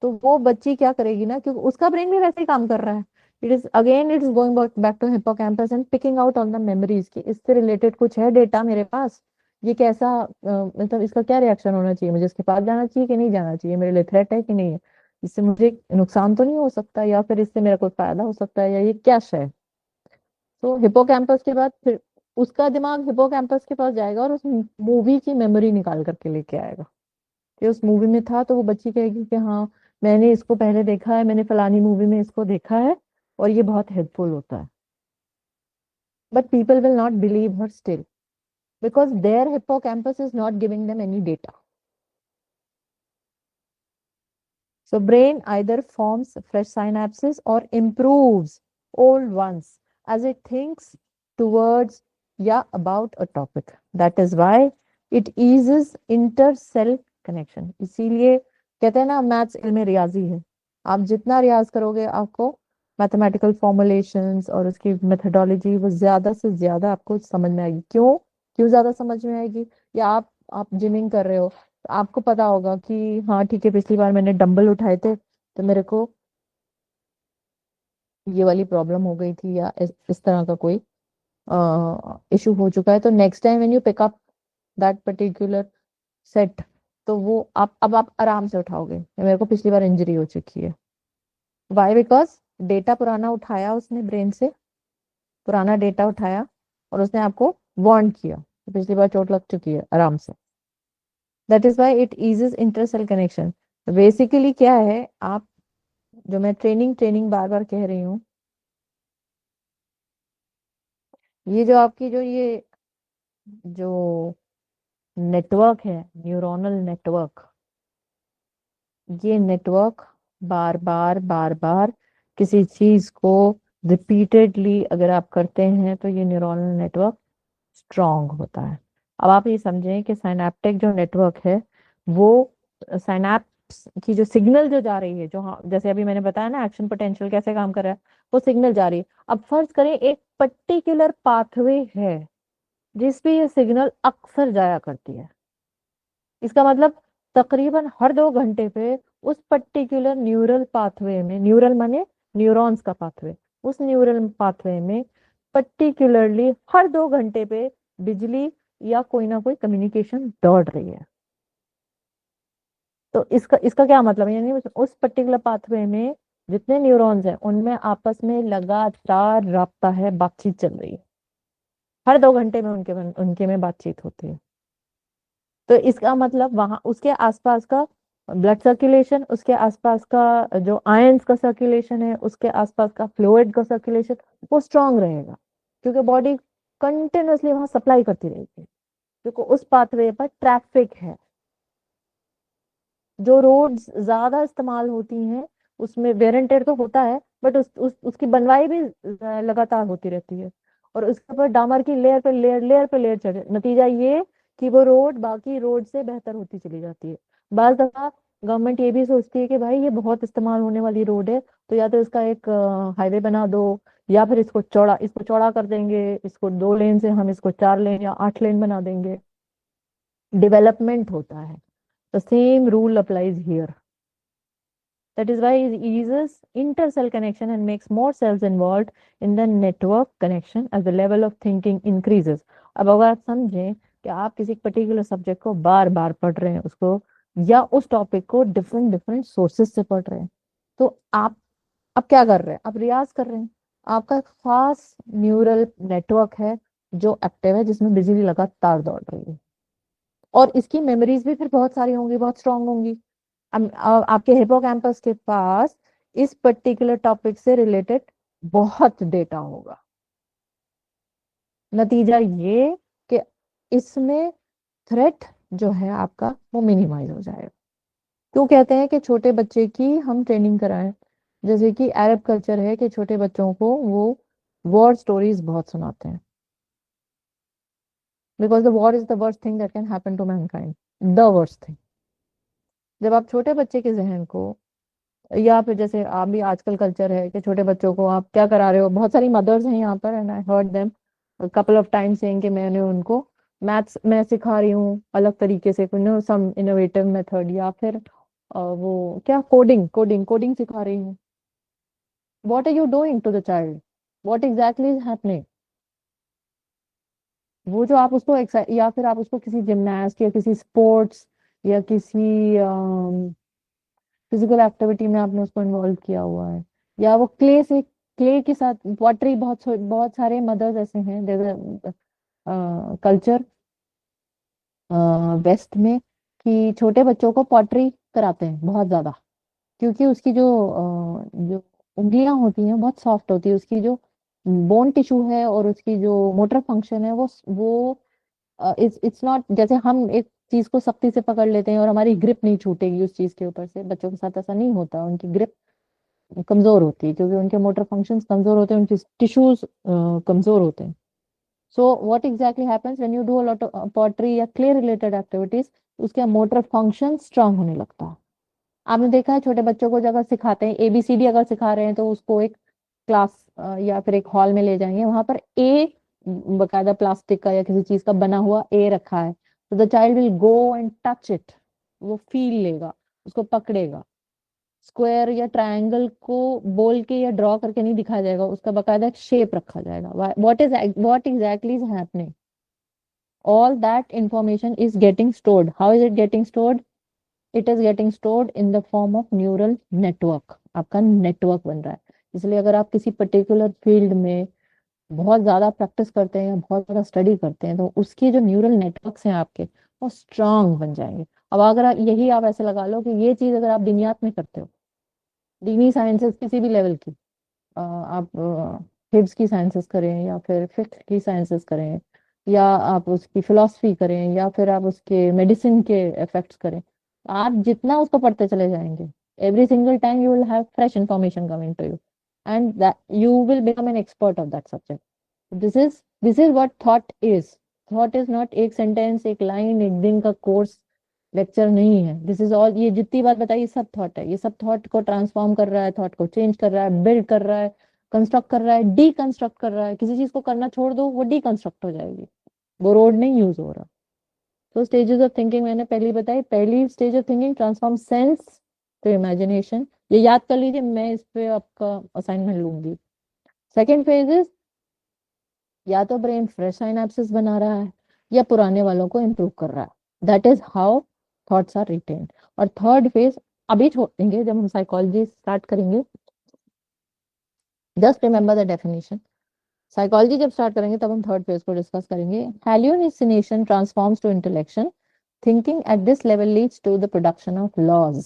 तो वो बच्ची क्या करेगी ना, क्योंकि उसका ब्रेन भी वैसे ही काम कर रहा है, it is going back to hippocampus and picking out on the memories की इससे रिलेटेड कुछ है डेटा मेरे पास, ये कैसा मतलब इसका क्या रिएक्शन होना चाहिए, मुझे इसके पास जाना चाहिए कि नहीं जाना चाहिए, मेरे लिए थ्रेट है कि नहीं है, इससे मुझे नुकसान तो नहीं हो सकता, या फिर इससे मेरा कोई फायदा हो सकता है, या ये क्या है। तो हिप्पोकैम्पस के बाद फिर उसका दिमाग हिपोकैम्पस के पास जाएगा और उस मूवी की मेमोरी निकाल करके लेके आएगा कि उस मूवी में था, तो वो बच्ची कहेगी कि हाँ मैंने इसको पहले देखा है, मैंने फलानी मूवी में इसको देखा है और ये बहुत हेल्पफुल होता है। But people will not believe her still because their hippocampus is not giving them any data. So brain either forms fresh synapses or improves old ones as it thinks towards about a topic. That is why it eases inter-cell connection. इसीलिए कहते हैं ना maths इल्म रियाजी है, आप जितना रियाज करोगे आपको मैथमेटिकल फॉर्मुलेशंस और उसकी मेथडोलॉजी वो ज्यादा से ज्यादा आपको समझ में आएगी। क्यों क्यों ज्यादा समझ में आएगी? या आप जिमिंग कर रहे हो तो आपको पता होगा कि हाँ ठीक है, पिछली बार मैंने डंबल उठाए थे तो मेरे को ये वाली प्रॉब्लम हो गई थी, या इस तरह का कोई इशू हो चुका है। तो next time when you pick up that particular set, तो वो आप आराम से उठाओगे। मेरे को पिछली बार इंजरी हो चुकी है, वाई? बिकॉज डेटा पुराना उठाया उसने ब्रेन से, पुराना डेटा उठाया और उसने आपको वार्न किया कि पिछली बार चोट लग चुकी है, आराम से। That is why it eases intercell connection. Basically क्या है, आप जो मैं ट्रेनिंग ट्रेनिंग बार बार कह रही हूँ, ये जो आपकी जो नेटवर्क है, न्यूरोनल नेटवर्क, ये नेटवर्क बार बार किसी चीज को रिपीटेडली अगर आप करते हैं तो ये न्यूरोनल नेटवर्क स्ट्रांग होता है। अब आप ये समझें कि साइनेप्टिक जो नेटवर्क है वो साइनेप्स की जो सिग्नल जो जा रही है, जो हाँ जैसे अभी मैंने बताया ना एक्शन पोटेंशियल कैसे काम कर रहा है, वो सिग्नल जा रही है। अब फर्ज करें एक पर्टिकुलर पाथवे है जिस पे ये सिग्नल अक्सर जाया करती है, इसका मतलब तकरीबन हर 2 घंटे पे उस पर्टिकुलर न्यूरल पाथवे में, न्यूरल माने न्यूरॉन्स का पाथवे, उस न्यूरल पाथवे में पर्टिकुलरली हर 2 घंटे पे बिजली या कोई ना कोई कम्युनिकेशन दौड़ रही है। तो इसका इसका क्या मतलब है? यानी उस पर्टिकुलर पाथवे में जितने न्यूरॉन्स हैं उनमें आपस में लगातार राब्ता है, बातचीत चल रही है, हर 2 घंटे में उनके उनके में बातचीत होती है। तो इसका मतलब वहां उसके आसपास का ब्लड सर्कुलेशन, उसके आसपास का जो आयंस का सर्कुलेशन है, उसके आसपास का फ्लूइड का सर्कुलेशन वो स्ट्रांग रहेगा, क्योंकि बॉडी कंटिन्यूअसली वहां सप्लाई करती रहेगी, क्योंकि उस पाथवे पर ट्रैफिक है। जो रोड्स ज्यादा इस्तेमाल होती हैं उसमें वेयर एंड टेयर तो होता है, बट उसकी बनवाई भी लगातार होती रहती है, और उसके ऊपर डामर की लेयर पे लेयर चढ़, नतीजा ये कि वो रोड बाकी रोड से बेहतर होती चली जाती है। बाज दफा गवर्नमेंट ये भी सोचती है कि भाई ये बहुत इस्तेमाल होने वाली रोड है, तो या तो इसका एक हाईवे बना दो, या फिर इसको चौड़ा कर देंगे, इसको 2 लेन से हम इसको 4 लेन या 8 लेन बना देंगे। डेवलपमेंट होता है। The same rule applies here. That is why it eases inter-cell connection and makes more cells involved in the network connection as the level of thinking increases. अब अगर आप समझें कि आप किसी पर्टिकुलर सब्जेक्ट को बार बार पढ़ रहे हैं उसको, या उस टॉपिक को डिफरेंट डिफरेंट सोर्सेस से पढ़ रहे हैं, तो आप क्या कर रहे हैं? आप रियाज कर रहे हैं। आपका खास न्यूरल नेटवर्क है जो एक्टिव है, जिसमें बिजली लगातार दौड़ रही है, और इसकी मेमोरीज भी फिर बहुत सारी होंगी, बहुत स्ट्रांग होंगी। आपके हिपोकैम्पस के पास इस पर्टिकुलर टॉपिक से रिलेटेड बहुत डेटा होगा। नतीजा ये कि इसमें थ्रेट जो है आपका वो मिनिमाइज हो जाएगा। क्यों कहते हैं कि छोटे बच्चे की हम ट्रेनिंग कराएं? जैसे कि अरब कल्चर है कि छोटे बच्चों को वो वॉर स्टोरीज बहुत सुनाते हैं, because the war is the worst thing that can happen to mankind, the worst thing. जब आप छोटे बच्चे के जहन को, या फिर जैसे आप भी आजकल कल्चर है कि छोटे बच्चों को आप क्या करा रहे हो, बहुत सारी मदर्स हैं यहाँ पर and I heard them couple of times saying कि मैंने उनको मैथ्स मैं सिखा रही हूँ अलग तरीके से, सम इनोवेटिव मेथड, या फिर वो क्या कोडिंग कोडिंग कोडिंग सिखा रही हूँ। What are you doing to the child? What exactly is happening? वो जो आप उसको या फिर आप उसको किसी जिमनास्ट या किसी स्पोर्ट्स या किसी फिजिकल एक्टिविटी में आपने उसको इन्वॉल्व किया हुआ है, या वो क्ले के साथ पॉटरी, बहुत बहुत सारे मदर्स ऐसे हैं कल्चर वेस्ट में कि छोटे बच्चों को पॉटरी कराते हैं बहुत ज्यादा, क्योंकि उसकी जो उंगलियां होती हैं बहुत सॉफ्ट होती है, उसकी जो बोन टिश्यू है और उसकी जो मोटर फंक्शन है वो इट्स नॉट जैसे हम एक चीज को सख्ती से पकड़ लेते हैं और हमारी ग्रिप नहीं छूटेगी उस चीज के ऊपर से, बच्चों के साथ ऐसा नहीं होता, उनकी ग्रिप कमजोर होती है क्योंकि उनके मोटर फंक्शंस कमजोर होते हैं, उनके टिश्यूज कमजोर होते हैं। So what exactly happens when you do a lot of pottery या क्ले रिलेटेड एक्टिविटीज, उसके मोटर फंक्शन स्ट्रांग होने लगता है। आपने देखा है छोटे बच्चों को जगह सिखाते हैं एबीसीडी अगर सिखा रहे हैं तो उसको एक क्लास या फिर एक हॉल में ले जाएंगे, वहां पर ए बकायदा प्लास्टिक का या किसी चीज का बना हुआ ए रखा है, तो the child will go and touch it, वो फील लेगा, उसको पकड़ेगा। स्क्वायर या ट्रायंगल को बोल के या ड्रॉ करके नहीं दिखाया जाएगा, उसका बकायदा एक शेप रखा जाएगा। What exactly is happening, all that information is getting stored. How is it getting stored? It is getting stored in the form of neural network. आपका नेटवर्क बन रहा है। इसलिए अगर आप किसी पर्टिकुलर फील्ड में बहुत ज्यादा प्रैक्टिस करते हैं या बहुत ज्यादा स्टडी करते हैं तो उसकी जो न्यूरल नेटवर्क्स हैं आपके, वो स्ट्रांग बन जाएंगे। अब अगर यही आप ऐसे लगा लो कि ये चीज अगर आप दिनियात में करते हो, दीनी साइंसेस किसी भी लेवल की, आप हिब्स की साइंसेस करें या फिर फिक्र की साइंसेस करें या आप उसकी फिलॉसफी करें या फिर आप उसके मेडिसिन के इफेक्ट्स करें, आप जितना उसको पढ़ते चले जाएंगे, every single time you will have fresh information coming to you and that you will become an expert of that subject. This is what thought is not एक सेंटेंस एक लाइन एक दिन का कोर्स लेक्चर नहीं है। This is all, ये जितनी बात बताई ये सब थॉट है, ये सब थॉट को ट्रांसफॉर्म कर रहा है, थॉट को चेंज कर रहा है, बिल्ड कर रहा है, कंस्ट्रक्ट कर रहा है, डीकंस्ट्रक्ट कर रहा है। किसी चीज को करना छोड़ दो वो डीकंस्ट्रक्ट हो जाएगी, वो रोड नहीं यूज हो रहा। तो स्टेजेस ऑफ थिंकिंग मैंने पहली बताई। पहली stage of thinking transform sense to imagination, ये याद कर लीजिए, मैं इस पे आपका असाइनमेंट लूंगी। सेकेंड फेज इज या तो ब्रेन फ्रेश साइनेप्सिस बना रहा है या पुराने वालों को इम्प्रूव कर रहा है, that is how thoughts are retained. और थर्ड फेज अभी छोड़ देंगे, जब हम साइकोलॉजी स्टार्ट करेंगे, just remember the definition. Psychology जब स्टार्ट करेंगे तब हम थर्ड फेज को डिस्कस करेंगे। Hallucination transforms to intellection, thinking at this level leads to the production of laws.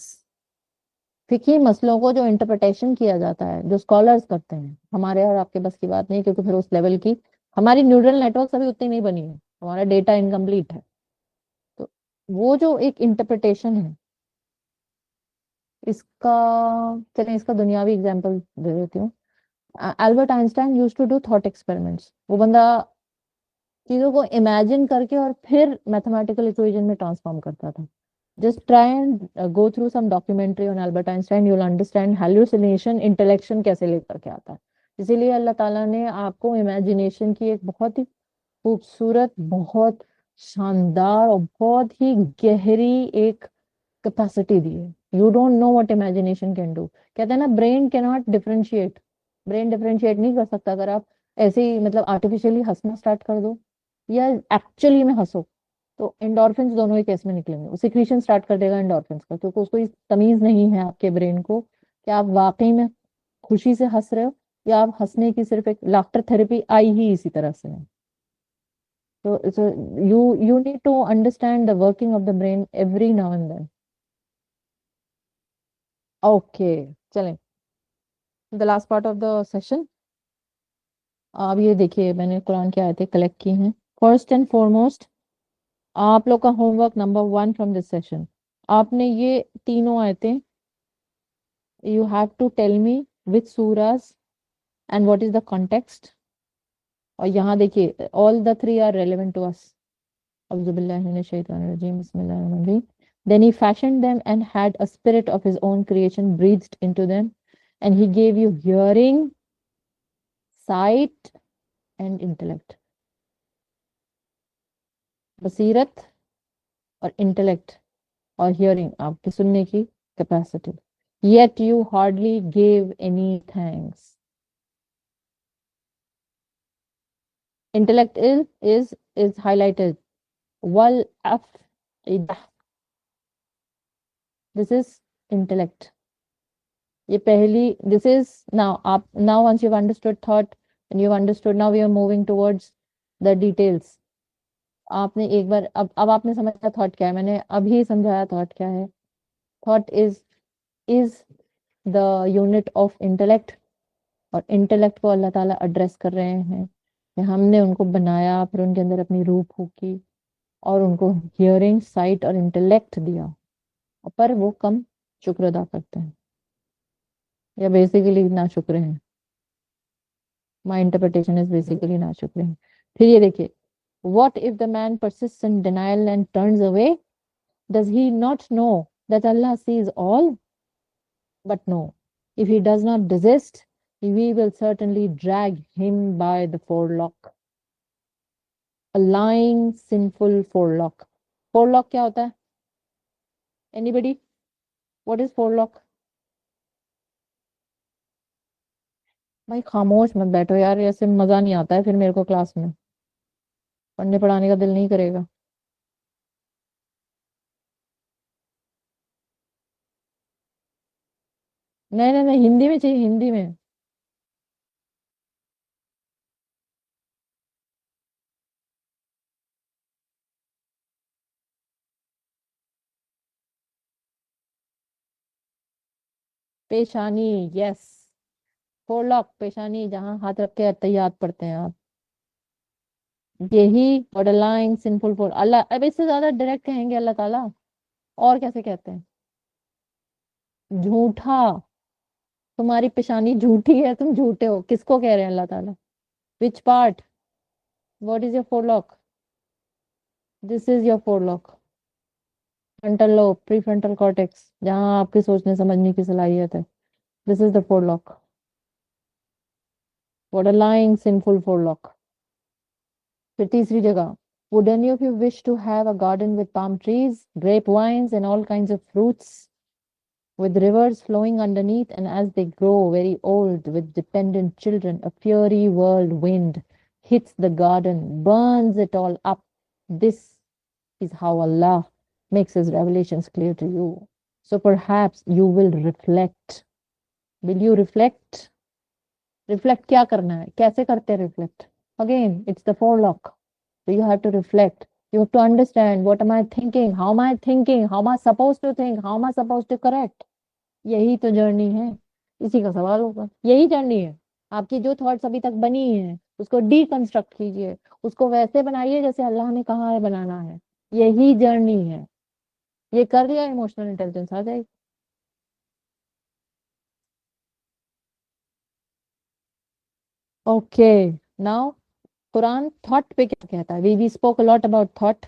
फिकी मसलों को जो इंटरप्रिटेशन किया जाता है, जो स्कॉलर्स करते हैं, हमारे और आपके बस की बात नहीं, क्योंकि फिर उस लेवल की हमारी न्यूरल नेटवर्क अभी उतनी नहीं बनी है, हमारा डेटा इनकम्प्लीट है। तो वो जो एक इंटरप्रिटेशन है इसका, चलिए इसका दुनियावी एग्जांपल दे देती हूँ। Albert Einstein used to do thought experiments. वो बंदा चीजों को इमेजिन करके और फिर मैथमेटिकल इक्वेशन में ट्रांसफॉर्म करता था। Just try and go through some documentary on Albert Einstein, you will understand hallucination intellection कैसे लेकर के आता है। इसीलिए अल्लाह ताला ने आपको इमेजिनेशन की एक बहुत ही खूबसूरत, बहुत शानदार और बहुत ही गहरी एक कैपेसिटी दी है। You don't know what imagination can do. कहते हैं ना, brain can not differentiate, brain differentiate नहीं कर सकता। अगर आप ऐसे ही मतलब आर्टिफिशियली हंसना स्टार्ट कर दो या एक्चुअली में हंसो, तो एंडोर्फिन्स दोनों ही केस में निकलेंगे, वो सिक्रीशन स्टार्ट कर देगा एंडोर्फिन्स का, क्योंकि उसको इस तमीज नहीं है आपके ब्रेन को कि आप वाकई में खुशी से हंस रहे हो या आप हंसने की सिर्फ एक लाफ्टर थेरेपी आई ही इसी तरह से है। so you need to understand the working of the brain every now and then. Okay, चलें, the last part of the session. अब ये देखिए, मैंने कुरान की आयतें कलेक्ट की हैं। फर्स्ट एंड फॉरमोस्ट, आप लोग का homework number 1 from this session, आपने ये तीनों आयतें, you have to tell me which सूरास and what is the context. और यहाँ देखिए, all the 3 are relevant to us. औज़ु बिल्लाहि मिनश शैतानिर रजीम, बिस्मिल्लाहिर रहमानिर रहीम। Then he fashioned them and had a spirit of his own creation breathed into them, and he gave you hearing, sight, and intellect. बसीरत और intellect और hearing, आपकी सुनने की capacity. Yet you hardly gave any thanks. Intellect is highlighted. Wal af'idah. This is intellect. ये पहली, this is now once you've understood thought and you've understood, now we are moving towards the details. आपने एक बार, अब आपने समझा thought क्या है, मैंने अभी समझाया थॉट क्या है। Thought is the unit of intellect, और इंटेलेक्ट को अल्लाह ताला एड्रेस कर रहे हैं कि हमने उनको बनाया, फिर उनके अंदर अपनी रूह फूकी और उनको हियरिंग, साइट और इंटेलेक्ट दिया, पर वो कम शुक्र अदा करते हैं या बेसिकली ना शुक्र हैं। माई इंटरप्रिटेशन इज बेसिकली ना शुक्र हैं। फिर ये देखिए, what if the man persists in denial and turns away? Does he not know that Allah sees all? But no, if he does not desist, we will certainly drag him by the forelock. A lying, sinful forelock. Forelock क्या होता है? Anybody? What is forelock? भाई खामोश मत बैठो यार, ऐसे मजा नहीं आता है फिर मेरे को क्लास में, पढ़ने पढ़ाने का दिल नहीं करेगा। नहीं नहीं नहीं, हिंदी में चाहिए, हिंदी में। पेशानी, यस। फोरलॉक, पेशानी, जहाँ हाथ रख के अत्तहियात पढ़ते हैं आप, यही बॉर्डरलाइन सिंफुल फॉर अल्लाह। अब इससे ज्यादा डायरेक्ट कहेंगे अल्लाह ताला, और कैसे कहते हैं? झूठा, तुम्हारी पेशानी झूठी है, तुम झूठे हो, किसको कह रहे हैं अल्लाह ताला? Which part? What is your forelock? This is your forelock. Frontal lobe, prefrontal cortex, जहाँ आपके सोचने समझने की सलाहियत है, this is the forelock, borderline sinful forelock. फिर तीसरी जगह, would any of you wish to have a garden with palm trees, grape vines and all kinds of fruits, with rivers flowing underneath, and as they grow very old with dependent children, a fiery whirlwind hits the garden, burns it all up? This is how Allah makes his revelations clear to you. So perhaps you will reflect. Will you reflect? Reflect क्या करना है, कैसे करते हैं reflect? Again, it's the forelock. So you have to reflect. You have to understand, what am I thinking? How am I thinking? How am I supposed to think? How am I supposed to correct? यही तो journey है। इसी का सवाल होगा, यही journey है। आपकी जो थॉट्स अभी तक बनी है उसको डीकंस्ट्रक्ट कीजिए, उसको वैसे बनाइए जैसे अल्लाह ने कहा है बनाना है। यही जर्नी है। ये कर लिया, इमोशनल इंटेलिजेंस आ जाएगी। ओके, नाउ कुरान थॉट पे क्या कहता है? We spoke a lot about thought.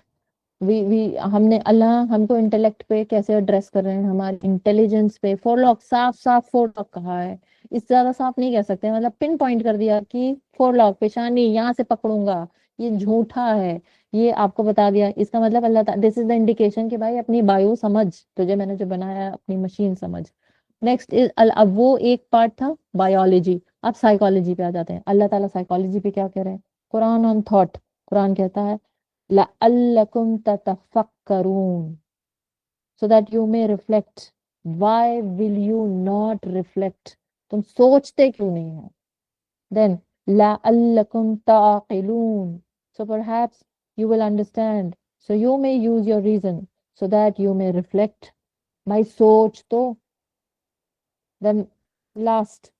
We हमने, अल्लाह हमको इंटेलेक्ट पे कैसे एड्रेस कर रहे हैं, हमारे इंटेलिजेंस पे। फोरलॉक, साफ साफ फोरलॉक कहा है, इससे ज्यादा साफ नहीं कह सकते। मतलब पिन पॉइंट कर दिया कि फोरलॉक, पेशानी, यहाँ से पकड़ूंगा, ये झूठा है, ये आपको बता दिया। इसका मतलब अल्लाह, दिस इज द इंडिकेशन कि भाई अपनी बायो समझ, तुझे मैंने जो बनाया है अपनी मशीन समझ। नेक्स्ट इज, अब वो एक पार्ट था बायोलॉजी, अब साइकोलॉजी पे आ जाते हैं। अल्लाह ताला साइकोलॉजी पे क्या कह रहे हैं? कुरान ऑन थॉट, कुरान कहता है लअल्लकुम ततफक्करून, so that you may reflect. Why will you not reflect? तुम सोचते क्यों नहीं हो? Then लअल्लकुम ताक़िलून, so perhaps you will understand, so you may use your reason, so that you may reflect. भाई सोच तो। Then last,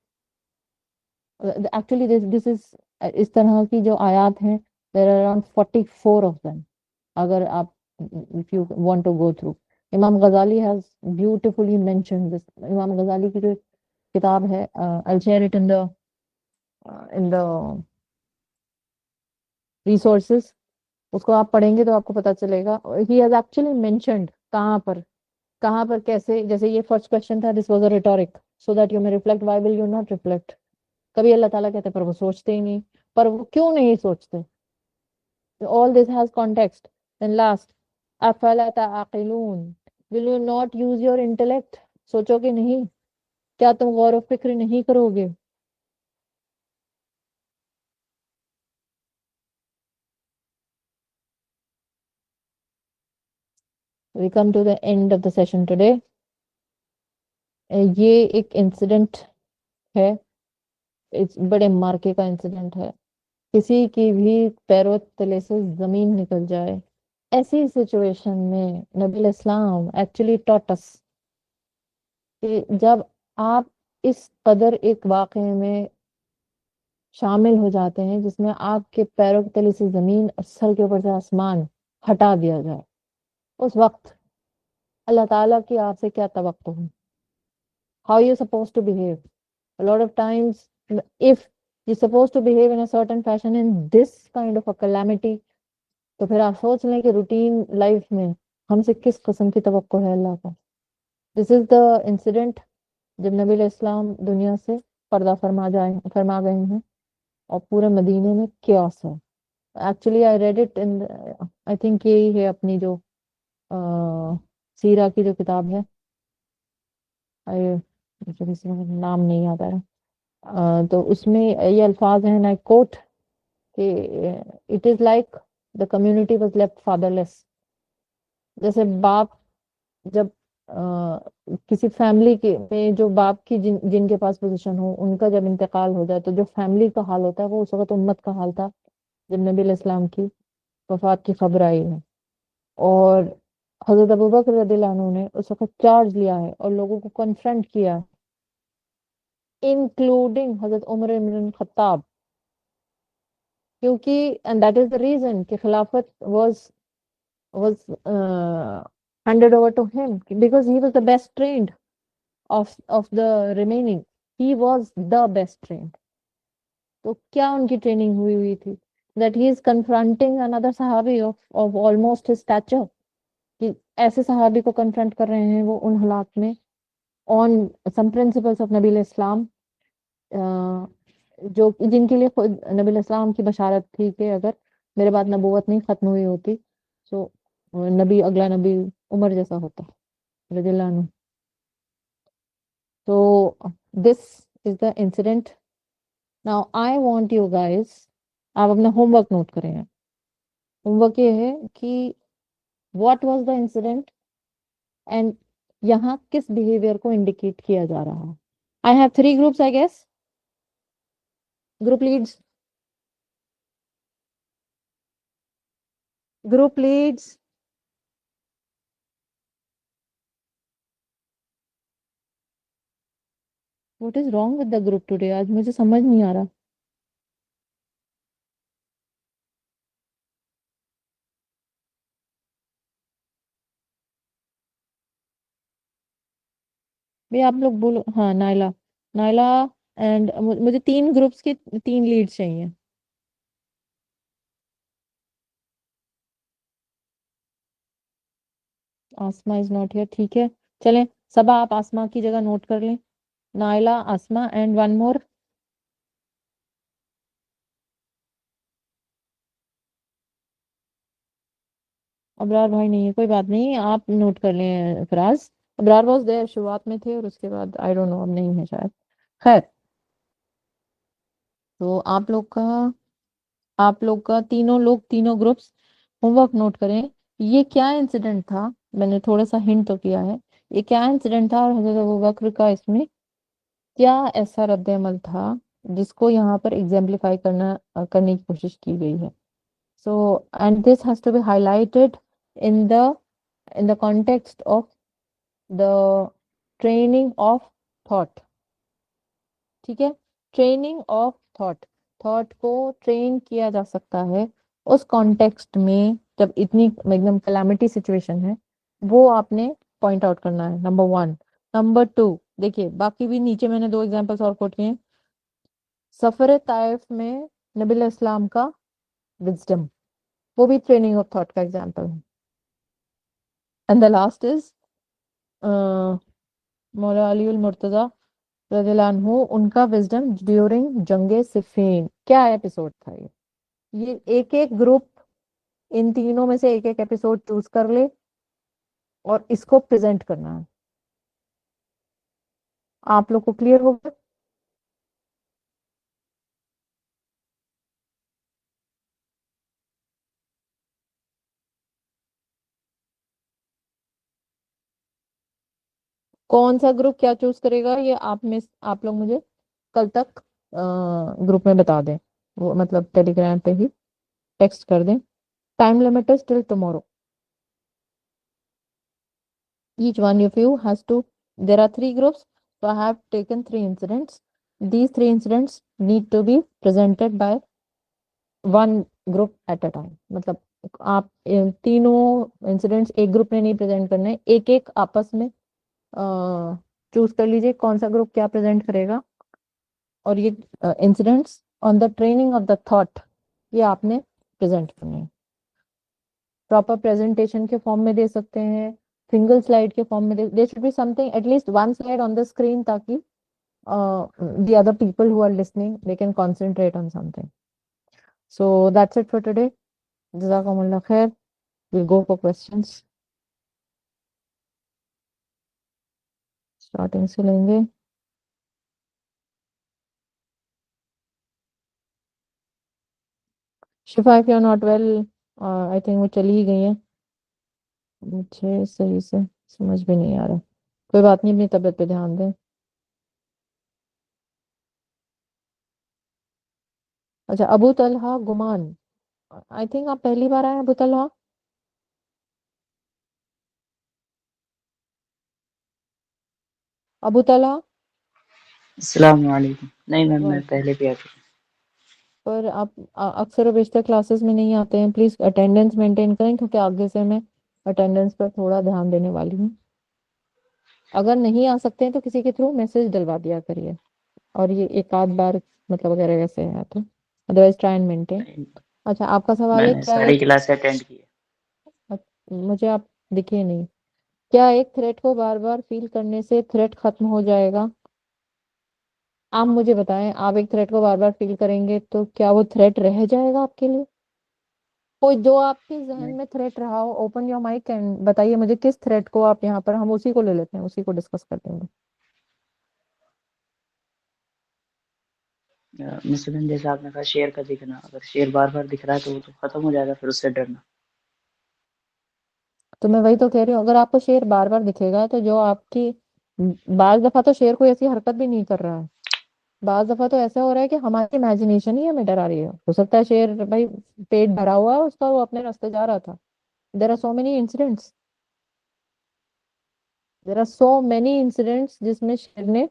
actually this is, इस तरह की जो आयात हैं, there are around 44 of them. अगर आप, if you want to go through, इमाम गजाली has beautifully mentioned this. इमाम गजाली की जो किताब है, I'll share it in the resources, उसको आप पढ़ेंगे तो आपको पता चलेगा। he has actually mentioned कहाँ पर कैसे, जैसे ये फर्स्ट क्वेश्चन था, this was a rhetoric, so that you may reflect, why will you not reflect? कभी अल्लाह ताला कहते पर वो सोचते ही नहीं, पर वो क्यों नहीं सोचते? All this has context. Then last, अफला ताक़िलून, will you not use your intellect? सोचोगे नहीं? क्या तुम गौर व फिक्र नहीं करोगे? We come to the end of the session today. ये एक इंसिडेंट है, इस बड़े मार्के का इंसिडेंट है। किसी की भी पैरों तले से जमीन निकल जाए, ऐसी सिचुएशन में नबी इस्लाम एक्चुअली टॉट अस कि जब आप इस कदर एक वाक़े में शामिल हो जाते हैं जिसमें आपके पैरों के तले से जमीन और सर के ऊपर से आसमान हटा दिया जाए, उस वक्त अल्लाह ताला की आपसे क्या तवक्को है, how you suppose to behave. A lot of times, if you're supposed to behave in a certain fashion in this kind of a calamity, तो फिर आप सोच लें कि रूटीन लाइफ में हमसे किस किस्म की तवक्को है अल्लाह का. दिस इज द इंसिडेंट जब नबी इस्लाम दुनिया से पर्दा फरमा गए हैं और पूरे मदीने में chaos है. Actually I read it in, I think यही है अपनी जो सीरा की जो किताब है, आई मुझे किसी का नाम नहीं याद आ रहा. तो उसमें ये अल्फाज हैं, आई कोट, कि it is like the community was left fatherless. जैसे बाप जब किसी फैमिली के में जो बाप की जिनके पास पोजीशन हो उनका जब इंतकाल हो जाए तो जो फैमिली का हाल होता है वो उस वक्त उम्मत का हाल था जब नबी इस्लाम की वफात की खबर आई है. और हजरत अबू बकर रदियल्लाहु अन्हु ने उस वक्त चार्ज लिया है और लोगों को कन्फ्रंट किया, इंक्लूडिंग हजरत उमर इब्न खत्ताब, क्योंकि and that is the reason कि खिलाफत was handed over to him because he was the best trained of the remaining. He was the best trained. तो क्या उनकी ट्रेनिंग हुई हुई थी that he is confronting another sahabi of almost his stature, कि ऐसे सहाबी को कन्फ्रंट कर रहे हैं वो उन हालात में ऑन सम प्रिंसिपल्स ऑफ नबी इस्लाम, जो जिनके लिए खुद नबी इस्लाम की बशारत थी कि अगर मेरे बाद नबूवत नहीं खत्म हुई होती तो अगला नबी उमर जैसा होता रज़ियल्लाहु अन्हु. तो this is the incident. Now I want you guys, आप अपना होमवर्क नोट करें. होमवर्क ये है कि what was the incident and यहाँ किस बिहेवियर को इंडिकेट किया जा रहा है. I have 3 groups I guess. Group leads, group leads. What is wrong with the group today, आज मुझे समझ नहीं आ रहा. भाई आप लोग बोलो. हाँ, नाइला. नाइला एंड मुझे 3 ग्रुप्स की 3 लीड चाहिए. आसमा इज नॉट हियर. ठीक है, चलें. सब आप आसमा की जगह नोट कर लें. Naila, Asma and one more. Abrar भाई नहीं है, कोई बात नहीं, आप नोट कर लें. फराज, अबरार वॉज देयर, शुरुआत में थे और उसके बाद आई डोंट नो अब नहीं है शायद. खैर, तो आप लोग का तीनों लोग तीनों ग्रुप्स होमवर्क नोट करें. ये क्या इंसिडेंट था, मैंने थोड़ा सा हिंट तो किया है. ये क्या इंसिडेंट था और हजरत अबू बकर का इसमें क्या ऐसा रद्द अमल था जिसको यहाँ पर एग्जाम्पलीफाई करने की कोशिश की गई है. So and this has to be highlighted in the context of the training of thought. ठीक है, ट्रेनिंग ऑफ थॉट. थॉट को ट्रेन किया जा सकता है उस कॉन्टेक्स्ट में जब इतनी एकदम कैलामिटी सिचुएशन है. वो आपने पॉइंट आउट करना है, नंबर 1. नंबर 2, देखिए बाकी भी नीचे मैंने 2 एग्जांपल्स और कोट किए हैं. सफर ताइफ में नबी इस्लाम का विजडम, वो भी ट्रेनिंग ऑफ थॉट का एग्जांपल है. एंड द लास्ट इज मौला अली उल मुर्तजा रज़ियल्लाहु अन्हु, उनका विजडम ड्यूरिंग जंगे सिफीन. क्या एपिसोड था ये एक एक ग्रुप इन तीनों में से एक एक एपिसोड चूज कर ले और इसको प्रेजेंट करना है. आप लोग को क्लियर होगा. कौन सा ग्रुप क्या चूज करेगा ये आप लोग मुझे कल तक ग्रुप में बता दें. वो मतलब टेलीग्राम पे ही टेक्स्ट कर दें। Time limit is till tomorrow. Each one of you has to, there are three groups, so I have taken three incidents. These three incidents need to be presented by one group at a time. मतलब आप तीनों incidents एक group ने नहीं present करने, एक एक आपस में चूज कर लीजिए कौन सा ग्रुप क्या प्रेजेंट करेगा। और ये incidents on the training of the thought ये आपने प्रेजेंट करने हैं। प्रॉपर प्रेजेंटेशन के फॉर्म में दे सकते हैं, सिंगल स्लाइड के फॉर्म में they should be something at least one slide on the screen, ताकि the other people who are listening they can concentrate on something. So that's it for today. Jazakumullah khair. We'll go for questions. Starting से लेंगे। शिफा, if you're not well, I think वो चली ही गई है, मुझे सही से समझ भी नहीं आ रहा। कोई बात नहीं, अपनी तबीयत पे ध्यान दें। अच्छा, अबू तलहा गुमान, आई थिंक आप पहली बार आए हैं अबू तलहा। अबू तलहा अस्सलाम वालेकुम। नहीं मैम, मैं वालेकुम। पहले भी आ चुका पर आप अक्सर और बेशतर क्लासेस में नहीं आते हैं, प्लीज अटेंडेंस मेंटेन करें, क्योंकि आगे से मैं अटेंडेंस पर थोड़ा ध्यान देने वाली हूँ। अगर नहीं आ सकते हैं तो किसी के थ्रू मैसेज डलवा दिया करिए, और ये एक आध बार मतलब अगर ऐसे है तो, अदरवाइज ट्राई एंड मेंटेन। नहीं, अच्छा, आपका सवाल है मैंने क्या सारी एक, क्लास अटेंड की है। मुझे आप दिखे नहीं, क्या एक थ्रेट को बार बार फील करने से थ्रेट खत्म हो जाएगा? आप मुझे बताएं, आप एक थ्रेट को बार बार फील करेंगे तो क्या वो थ्रेट रह जाएगा आपके लिए? कोई जो आपके जहन नहीं, में थ्रेट रहा हो, ओपन योर माइक एंड बताइए मुझे किस थ्रेट को आप यहाँ पर, हम उसी को ले लेते हैं, उसी को डिस्कस करते हैं। मसलन जैसा आपने कहा शेर का दिखना, अगर शेर बार बार दिख रहा है तो वो तो खत्म हो जाएगा, फिर उससे डरना। तो मैं वही तो कह रही हूँ, अगर आपको शेर बार बार दिखेगा तो जो आपकी, बाज दफा तो शेर कोई ऐसी हरकत भी नहीं कर रहा है, बाज दफा तो ऐसा हो रहा है कि हमारी इमेजिनेशन ही हमें डरा रही है। हो सकता है शेर भाई पेट भरा हुआ है उसका, वो अपने रास्ते जा रहा था। There are so many incidents, there are so many incidents जिसमें शेर ने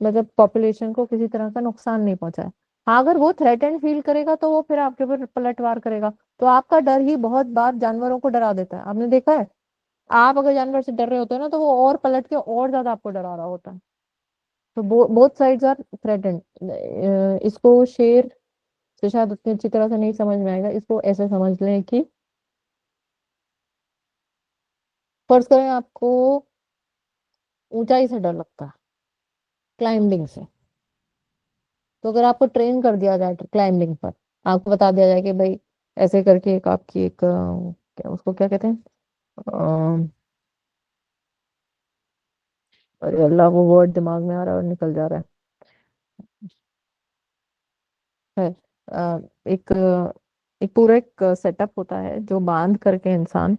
मतलब पॉपुलेशन को किसी तरह का नुकसान नहीं पहुंचाया। हाँ, अगर वो थ्रेटन फील करेगा तो वो फिर आपके ऊपर पलटवार करेगा। तो आपका डर ही बहुत बार जानवरों को डरा देता है, आपने देखा है। आप अगर जानवर से डर रहे होते हो ना, तो वो और पलट के और ज्यादा आपको डरा रहा होता है। तो बोथ साइड्स आर थ्रेटेंड। इसको शेर से शायद उतनी अच्छी तरह से नहीं समझ में आएगा, इसको ऐसे समझ लें कि फर्ज करें आपको ऊंचाई से डर लगता है, क्लाइंबिंग से। तो अगर आपको ट्रेन कर दिया जाए क्लाइंबिंग पर, आपको बता दिया जाए कि भाई ऐसे करके एक आपकी एक क्या उसको क्या कहते हैं, अ, अरे अल्लाह, वो वर्ड दिमाग में आ रहा है और निकल जा रहा है। एक एक पूरा एक सेटअप होता है जो बांध करके इंसान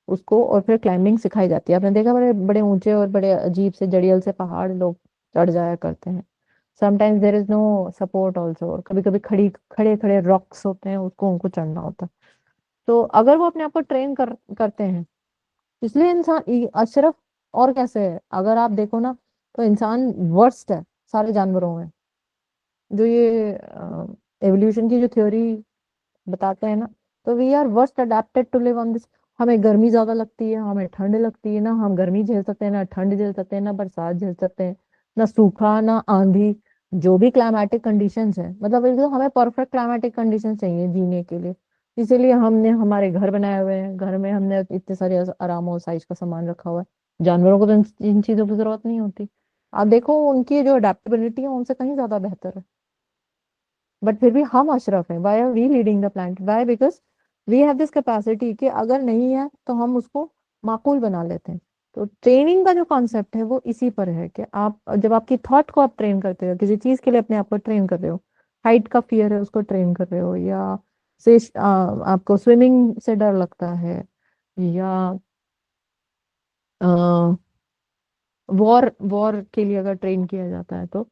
उसको, और फिर क्लाइंबिंग सिखाई जाती है। आपने देखा, बड़े बड़े ऊंचे और बड़े अजीब से जड़ियल से पहाड़ लोग चढ़ जाया करते हैं। Sometimes there is no support also, और कभी कभी खड़े खड़े रॉक्स होते हैं, उसको उनको चढ़ना होता है। तो अगर वो अपने आप को ट्रेन करते हैं, इसलिए इंसान अशरफ, और कैसे है अगर आप देखो ना, तो इंसान वर्स्ट है सारे जानवरों में। जो ये एवोल्यूशन की जो थ्योरी बताते हैं ना, तो we are worst adapted to live on this. हमें गर्मी ज्यादा लगती है, हमें ठंड लगती है, ना हम गर्मी झेल सकते हैं, ना ठंड झेल सकते हैं, ना बरसात झेल सकते हैं, ना सूखा, ना आंधी। जो भी क्लाइमेटिक कंडीशंस है, मतलब एकदम हमें परफेक्ट क्लाइमेटिक कंडीशन चाहिए जीने के लिए। इसीलिए हमने हमारे घर बनाए हुए हैं, घर में हमने इतने सारे आराम और साइज का सामान रखा हुआ है। जानवरों को तो इन चीजों की जरूरत नहीं होती। आप देखो उनकी जो अडेप्टेबिलिटी है उनसे कहीं ज्यादा बेहतर है। बट फिर भी हम अशरफ हैं। Why are we leading the plant? Why? Because we have this capacity कि अगर नहीं है तो हम उसको माकूल बना लेते हैं। तो ट्रेनिंग का जो कॉन्सेप्ट है वो इसी पर है कि आप जब आपकी थॉट को आप ट्रेन करते हो, किसी चीज के लिए अपने आप को ट्रेन कर रहे हो, हाइट का फियर है उसको ट्रेन कर रहे हो, या से आपको स्विमिंग से डर लगता है, या वॉर वॉर के लिए अगर ट्रेन किया जाता है, तो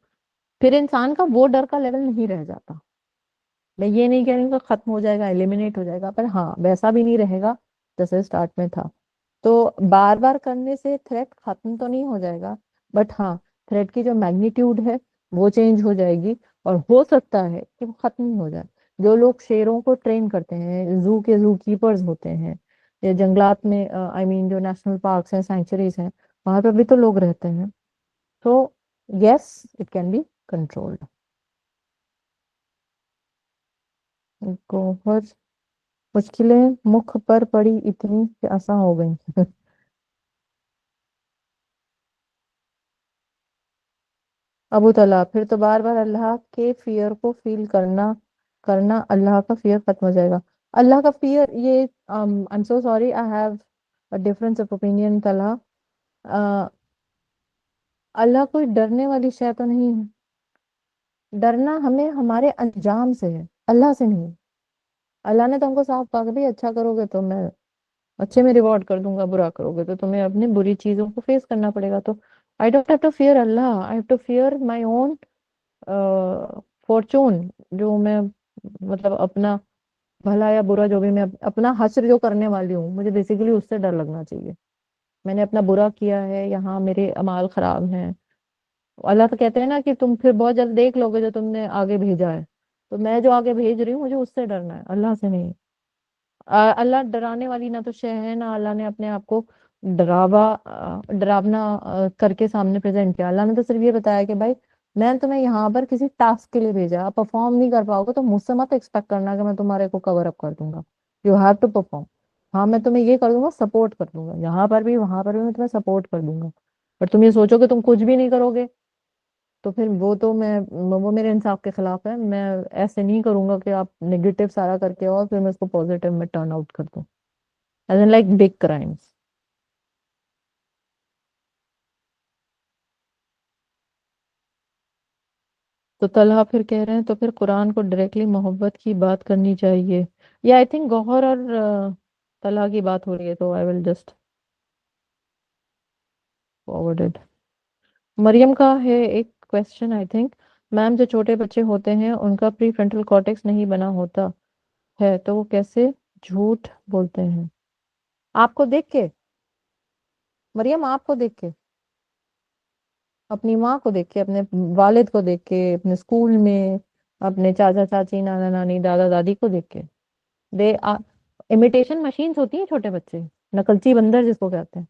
फिर इंसान का वो डर का लेवल नहीं रह जाता। मैं ये नहीं कह रही हूँ कि खत्म हो जाएगा, एलिमिनेट हो जाएगा, पर हाँ वैसा भी नहीं रहेगा जैसे स्टार्ट में था। तो बार बार करने से थ्रेट खत्म तो नहीं हो जाएगा, बट हाँ थ्रेट की जो मैग्नीट्यूड है वो चेंज हो जाएगी, और हो सकता है कि वो खत्म ही हो जाए। जो लोग शेरों को ट्रेन करते हैं, जू के जू कीपर्स होते हैं, या जंगलात में आई मीन जो नेशनल पार्क्स हैं, सेंचुरीज हैं, वहां पर भी तो लोग रहते हैं। तो yes, it can be controlled. Gauhar, मुश्किलें मुख पर पड़ी इतनी कि आसान हो गई। अबू तला, फिर तो बार बार अल्लाह के फियर को फील करना करना अल्लाह का फियर खत्म हो जाएगा। अल्लाह का फियर, ये I am so sorry, I have a difference of opinion तला। अ, अल्लाह कोई डरने वाली शय तो नहीं है। डरना हमें हमारे अंजाम से है, अल्लाह से नहीं। अल्लाह ने तो हमको साफ कहा कि भाई अच्छा करोगे तो मैं अच्छे में रिवॉर्ड कर दूंगा, बुरा करोगे तो तुम्हें अपनी बुरी चीजों को फेस करना पड़ेगा। तो I don't have to fear अल्लाह, I have to fear my own fortune. जो मैं, मतलब अपना भला या बुरा जो भी मैं अपना हश्र जो करने वाली हूँ, मुझे बेसिकली उससे डर लगना चाहिए। मैंने अपना बुरा किया है, यहाँ मेरे अमाल खराब हैं। अल्लाह तो कहते हैं ना कि तुम फिर बहुत जल्द देख लोगे जो तुमने आगे भेजा है। तो मैं जो आगे भेज रही हूँ मुझे उससे डरना है, अल्लाह से नहीं। अल्लाह डराने वाली ना तो शय है, ना अल्लाह ने अपने आप को डरावना करके सामने प्रेजेंट किया। अल्लाह ने तो सिर्फ ये बताया कि भाई मैं तुम्हें यहाँ पर किसी टास्क के लिए भेजा, आप परफॉर्म नहीं कर पाओगे तो मुझसे मत एक्सपेक्ट करना कि मैं तुम्हारे को कवर अप कर दूंगा। You have to perform. हाँ मैं तुम्हें ये कर दूंगा, सपोर्ट कर दूंगा, यहाँ पर भी वहां पर भी मैं तुम्हें सपोर्ट कर दूंगा। पर तुम ये सोचो कि तुम कुछ भी नहीं करोगे, तो फिर वो मेरे इंसाफ के खिलाफ है। मैं ऐसे नहीं करूंगा कि आप नेगेटिव सारा करके और फिर मैं उसको पॉजिटिव में टर्न आउट कर दूं, as in like big crimes. तो तलहा फिर कह रहे हैं तो फिर कुरान को डायरेक्टली मोहब्बत की बात करनी चाहिए। या आई थिंक गौहर और तलहा की बात हो रही है, तो I will just forwarded. Maryam का है एक क्वेश्चन आई थिंक। मैम, जो छोटे बच्चे होते हैं उनका प्री फ्रंटल कॉर्टेक्स नहीं बना होता है तो वो कैसे झूठ बोलते हैं? आपको देख के, मरियम आपको देख के, अपनी माँ को देख के, अपने वालिद को देख के, अपने स्कूल में अपने चाचा चाची, नाना नानी, दादा दादी को देख के। दे आर इमिटेशन मशीन्स होती हैं छोटे बच्चे, नकलची बंदर जिसको कहते हैं।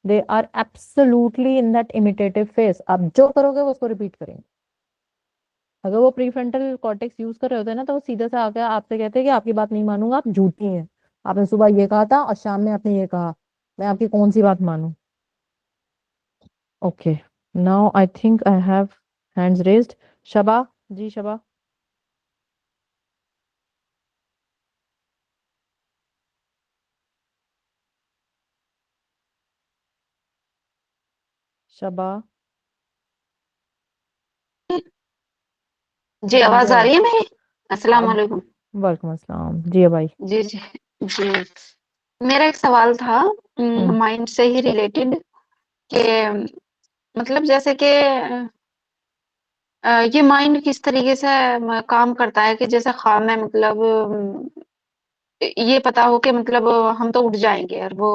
They are absolutely in that imitative face. आप जो करोगे वो उसको रिपीट करेंगे। अगर वो प्री फ्रंटल कॉर्टेक्स यूज कर रहे होते हैं ना, तो वो सीधे से आकर आपसे कहते हैं कि आपकी बात नहीं मानूंगा, आप झूठी हैं, आपने सुबह ये कहा था और शाम में आपने ये कहा, मैं आपकी कौन सी बात मानूं? Okay, now I think I have hands raised. Shaba, जी शबा। शबा, जी, जी आवाज आ आवाज। रही है मेरी? अस्सलाम अब वालेकुम। वालेकुम अस्सलाम जी भाई। जी जी जी। मेरा एक सवाल था, हम्म। माइंड से ही रिलेटेड, कि मतलब जैसे कि ये माइंड किस तरीके से काम करता है कि जैसे ख्वाब में मतलब ये पता हो कि मतलब हम तो उठ जाएंगे और वो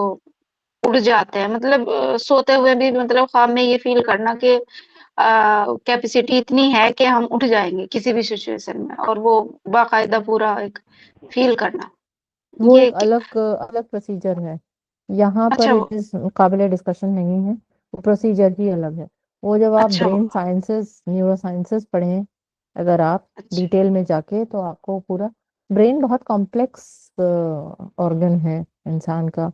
उड़ जाते हैं, मतलब सोते हुए भी मतलब ख्वाब में ये फील करना कि कैपेसिटी इतनी है कि हम उठ जाएंगे किसी भी सिचुएशन में, और वो बाकायदा पूरा एक फील करना। वो ये एक अलग अलग प्रोसीजर है, यहाँ पर अच्छा वो इट इज काबिल डिस्कशन नहीं है। वो प्रोसीजर ही अलग है। वो जब आप अच्छा वो ब्रेन साइंसेस, न्यूरो साइंसेस पढ़ें अगर आप अच्छा। डिटेल में जाके, तो आपको पूरा, ब्रेन बहुत कॉम्प्लेक्स ऑर्गन है इंसान का।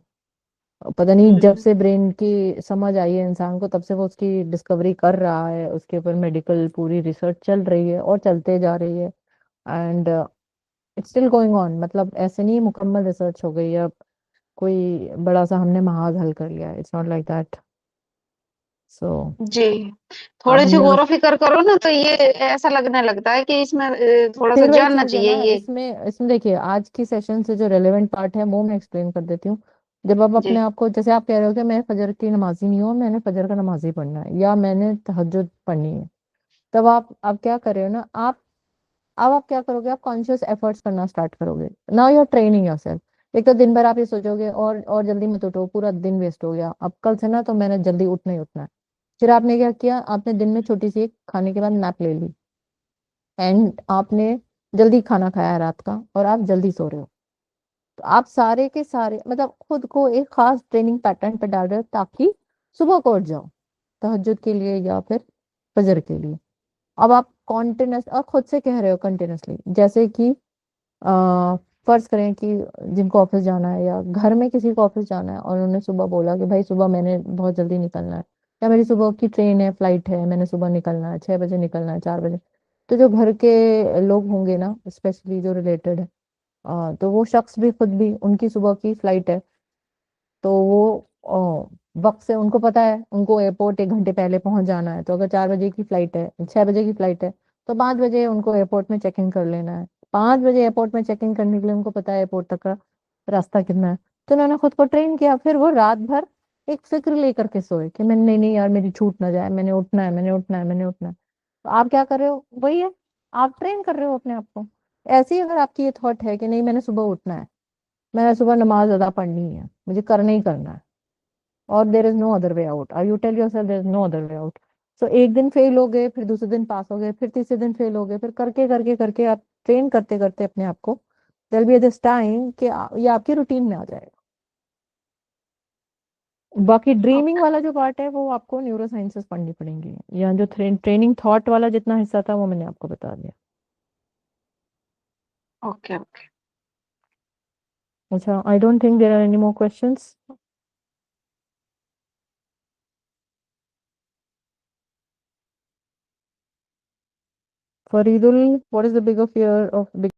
पता नहीं जब हम्म। से ब्रेन की समझ आई है इंसान को, तब से वो उसकी डिस्कवरी कर रहा है, उसके ऊपर मेडिकल पूरी रिसर्च चल रही है और चलते जा रही है। And it's still going on, मतलब ऐसे नहीं मुकम्मल रिसर्च हो गई है अब, कोई बड़ा सा हमने महाज हल कर लिया, इट्स नॉट लाइक दैट। सो जी, अब थोड़ी-सी हमने बस, गौर-व-फ़िक्र करो ना तो ये ऐसा लगने लगता है कि इसमें थोड़ा-सा फिर वही जानना चीज है चाहिए ना ये। इसमें। इसमें देखिए आज की सेशन से जो रेलेवेंट पार्ट है वो मैं एक्सप्लेन कर देती हूँ। जब आप जी, अपने आप को, जैसे आप कह रहे हो कि मैं फजर की नमाजी नहीं हूँ, मैंने फजर का नमाजी पढ़ना है या मैंने तहज्जुद पढ़नी है, तब आप क्या कर रहे हो ना, आप अब आप क्या करोगे, आप कॉन्शियस एफर्ट्स करना स्टार्ट करोगे। Now you are training yourself. एक तो दिन भर आप ये सोचोगे और जल्दी मत उठो, पूरा दिन वेस्ट हो गया, अब कल से ना तो मैंने जल्दी उठना ही उठना है। फिर आपने क्या किया, आपने दिन में छोटी सी एक खाने के बाद नैप ले ली, एंड आपने जल्दी खाना खाया है रात का, और आप जल्दी सो रहे हो। तो आप सारे के सारे मतलब खुद को एक खास ट्रेनिंग पैटर्न पे डाल रहे हो, ताकि सुबह को उठ जाओ तहज्जुद के लिए या फिर फजर के लिए। अब आप कॉन्टिन्यूस और खुद से कह रहे हो कंटिन्यूसली, जैसे कि आ, फर्ज करें कि जिनको ऑफिस जाना है या घर में किसी को ऑफिस जाना है, और उन्होंने सुबह बोला कि भाई सुबह मैंने बहुत जल्दी निकलना है, या मेरी सुबह की ट्रेन है, फ्लाइट है, मैंने सुबह निकलना है, 6 बजे निकलना है, 4 बजे। तो जो घर के लोग होंगे ना, स्पेशली जो रिलेटेड है, तो वो शख्स भी खुद भी, उनकी सुबह की फ्लाइट है, तो वो वक्त से उनको पता है, उनको एयरपोर्ट 1 घंटे पहले पहुंच जाना है। तो अगर 4 बजे की फ्लाइट है, 6 बजे की फ्लाइट है, तो 5 बजे उनको एयरपोर्ट में चेक इन कर लेना है। 5 बजे एयरपोर्ट में चेक इन करने के लिए उनको पता है एयरपोर्ट तक का रास्ता कितना है। तो उन्होंने खुद को ट्रेन किया, फिर वो रात भर एक फिक्र लेकर के सोए कि मैं, नहीं नहीं यार मेरी छूट ना जाए, मैंने उठना है, मैंने उठना है, मैंने उठना है। तो आप क्या कर रहे हो, वही है, आप ट्रेन कर रहे हो अपने आप को। ऐसे ही अगर आपकी ये थॉट है कि नहीं मैंने सुबह उठना है, मैंने सुबह नमाज अदा पढ़नी है, मुझे करना ही करना है, और there is no other way out, और you tell yourself there is no other way out. So एक दिन फेल हो गए, फिर दूसरे दिन पास हो गए, फिर तीसरे दिन फेल हो गए, फिर करके करके करके आप ट्रेन करते करते अपने आप को, देयर बी दिस टाइम कि ये आपकी रूटीन में आ जाएगा। बाकी ड्रीमिंग ओके वाला जो पार्ट है वो आपको न्यूरो साइंसेस पढ़नी पड़ेंगी, या जो ट्रेनिंग थॉट वाला जितना हिस्सा था वो मैंने आपको बता दिया। Okay okay. अच्छा, I don't think there are any more questions. Faridul, what is the bigger fear of